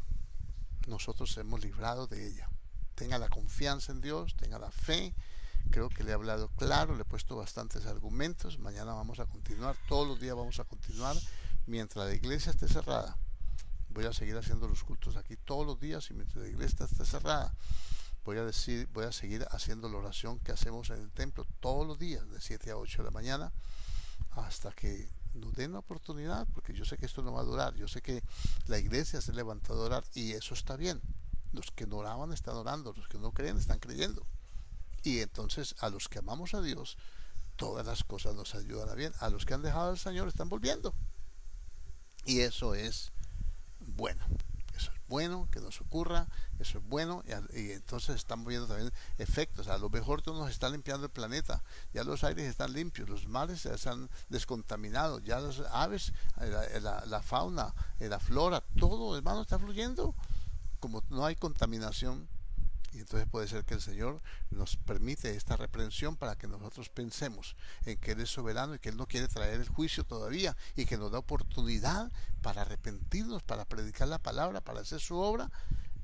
nosotros hemos librado de ella. Tenga la confianza en Dios, tenga la fe. Creo que le he hablado claro, le he puesto bastantes argumentos. Mañana vamos a continuar, todos los días vamos a continuar. Mientras la iglesia esté cerrada, voy a seguir haciendo los cultos aquí todos los días, y mientras la iglesia esté cerrada, voy a seguir haciendo la oración que hacemos en el templo todos los días, de 7 a 8 de la mañana, hasta que nos den la oportunidad, porque yo sé que esto no va a durar. Yo sé que la iglesia se levantó a orar, y eso está bien. Los que no oraban están orando, los que no creen están creyendo. Y entonces a los que amamos a Dios, todas las cosas nos ayudan a bien. A los que han dejado al Señor están volviendo. Y eso es bueno. Eso es bueno que nos ocurra, eso es bueno, y entonces estamos viendo también efectos. A lo mejor nos está limpiando el planeta, ya los aires están limpios, los mares ya están descontaminados, ya las aves, la fauna, la flora, todo, hermano, está fluyendo. Como no hay contaminación, y entonces puede ser que el Señor nos permite esta reprensión para que nosotros pensemos en que Él es soberano y que Él no quiere traer el juicio todavía, y que nos da oportunidad para arrepentirnos, para predicar la palabra, para hacer su obra,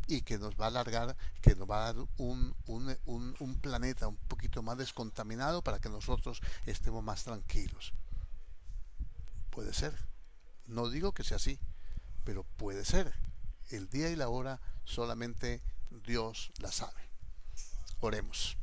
y que nos va a alargar, que nos va a dar un planeta un poquito más descontaminado para que nosotros estemos más tranquilos. Puede ser. No digo que sea así, pero puede ser. El día y la hora solamente Dios la sabe. Oremos.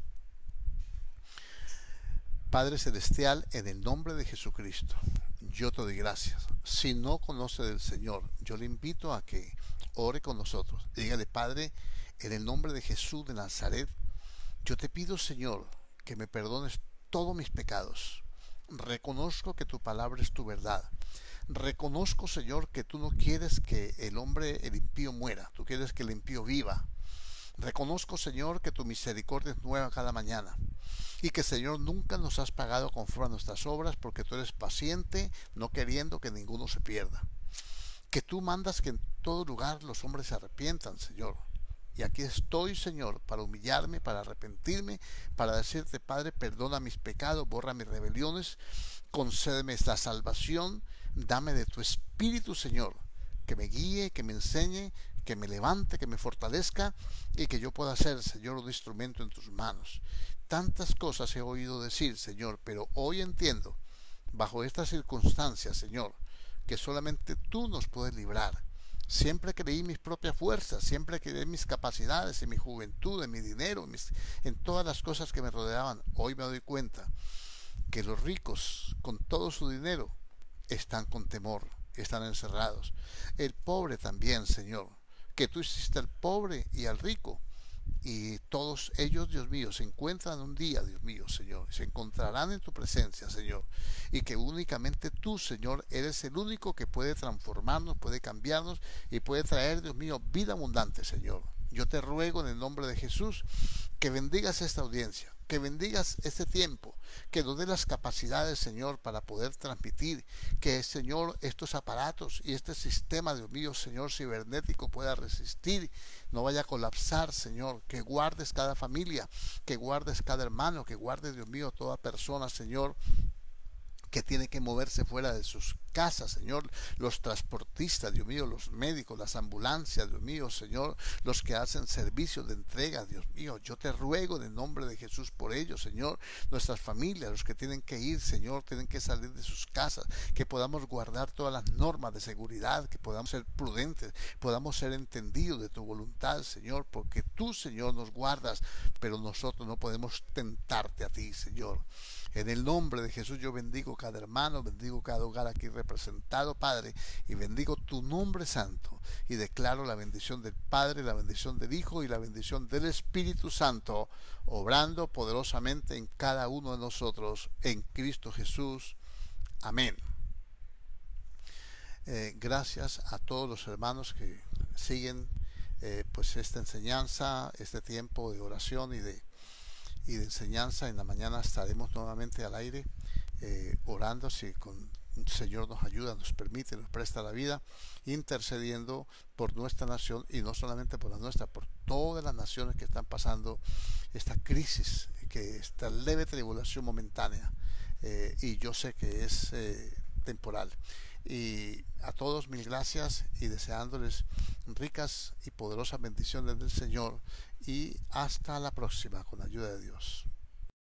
Padre Celestial, en el nombre de Jesucristo, yo te doy gracias. Si no conoce del Señor, yo le invito a que ore con nosotros. Dígale: Padre, en el nombre de Jesús de Nazaret, yo te pido, Señor, que me perdones todos mis pecados. Reconozco que tu palabra es tu verdad. Reconozco, Señor, que tú no quieres que el hombre, el impío, muera. Tú quieres que el impío viva. Reconozco, Señor, que tu misericordia es nueva cada mañana, y que, Señor, nunca nos has pagado conforme a nuestras obras, porque tú eres paciente, no queriendo que ninguno se pierda. Que tú mandas que en todo lugar los hombres se arrepientan, Señor. Y aquí estoy, Señor, para humillarme, para arrepentirme, para decirte: Padre, perdona mis pecados, borra mis rebeliones, concédeme la salvación, dame de tu Espíritu, Señor, que me guíe, que me enseñe, que me levante, que me fortalezca, y que yo pueda ser, Señor, un instrumento en tus manos. Tantas cosas he oído decir, Señor, pero hoy entiendo, bajo estas circunstancias, Señor, que solamente tú nos puedes librar. Siempre creí en mis propias fuerzas, siempre creí en mis capacidades, en mi juventud, en mi dinero, en todas las cosas que me rodeaban. Hoy me doy cuenta que los ricos, con todo su dinero, están con temor, están encerrados. El pobre también, Señor, que tú hiciste al pobre y al rico, y todos ellos, Dios mío, se encuentran un día, Dios mío, Señor, se encontrarán en tu presencia, Señor, y que únicamente tú, Señor, eres el único que puede transformarnos, puede cambiarnos y puede traer, Dios mío, vida abundante, Señor. Yo te ruego en el nombre de Jesús que bendigas esta audiencia, que bendigas este tiempo, que nos dé las capacidades, Señor, para poder transmitir, que, Señor, estos aparatos y este sistema, Dios mío, Señor, cibernético pueda resistir, no vaya a colapsar, Señor, que guardes cada familia, que guardes cada hermano, que guardes, Dios mío, toda persona, Señor, que tienen que moverse fuera de sus casas, Señor, los transportistas, Dios mío, los médicos, las ambulancias, Dios mío, Señor, los que hacen servicios de entrega, Dios mío, yo te ruego en el nombre de Jesús por ellos, Señor, nuestras familias, los que tienen que ir, Señor, tienen que salir de sus casas, que podamos guardar todas las normas de seguridad, que podamos ser prudentes, podamos ser entendidos de tu voluntad, Señor, porque tú, Señor, nos guardas, pero nosotros no podemos tentarte a ti, Señor. En el nombre de Jesús yo bendigo cada hermano, bendigo cada hogar aquí representado, Padre, y bendigo tu nombre santo y declaro la bendición del Padre, la bendición del Hijo y la bendición del Espíritu Santo, obrando poderosamente en cada uno de nosotros, en Cristo Jesús. Amén. Gracias a todos los hermanos que siguen pues esta enseñanza, este tiempo de oración y de enseñanza. En la mañana estaremos nuevamente al aire orando, si con el Señor nos ayuda, nos permite, nos presta la vida, intercediendo por nuestra nación, y no solamente por la nuestra, por todas las naciones que están pasando esta crisis, que esta leve tribulación momentánea, y yo sé que es temporal. Y a todos mil gracias, y deseándoles ricas y poderosas bendiciones del Señor, y hasta la próxima con la ayuda de Dios.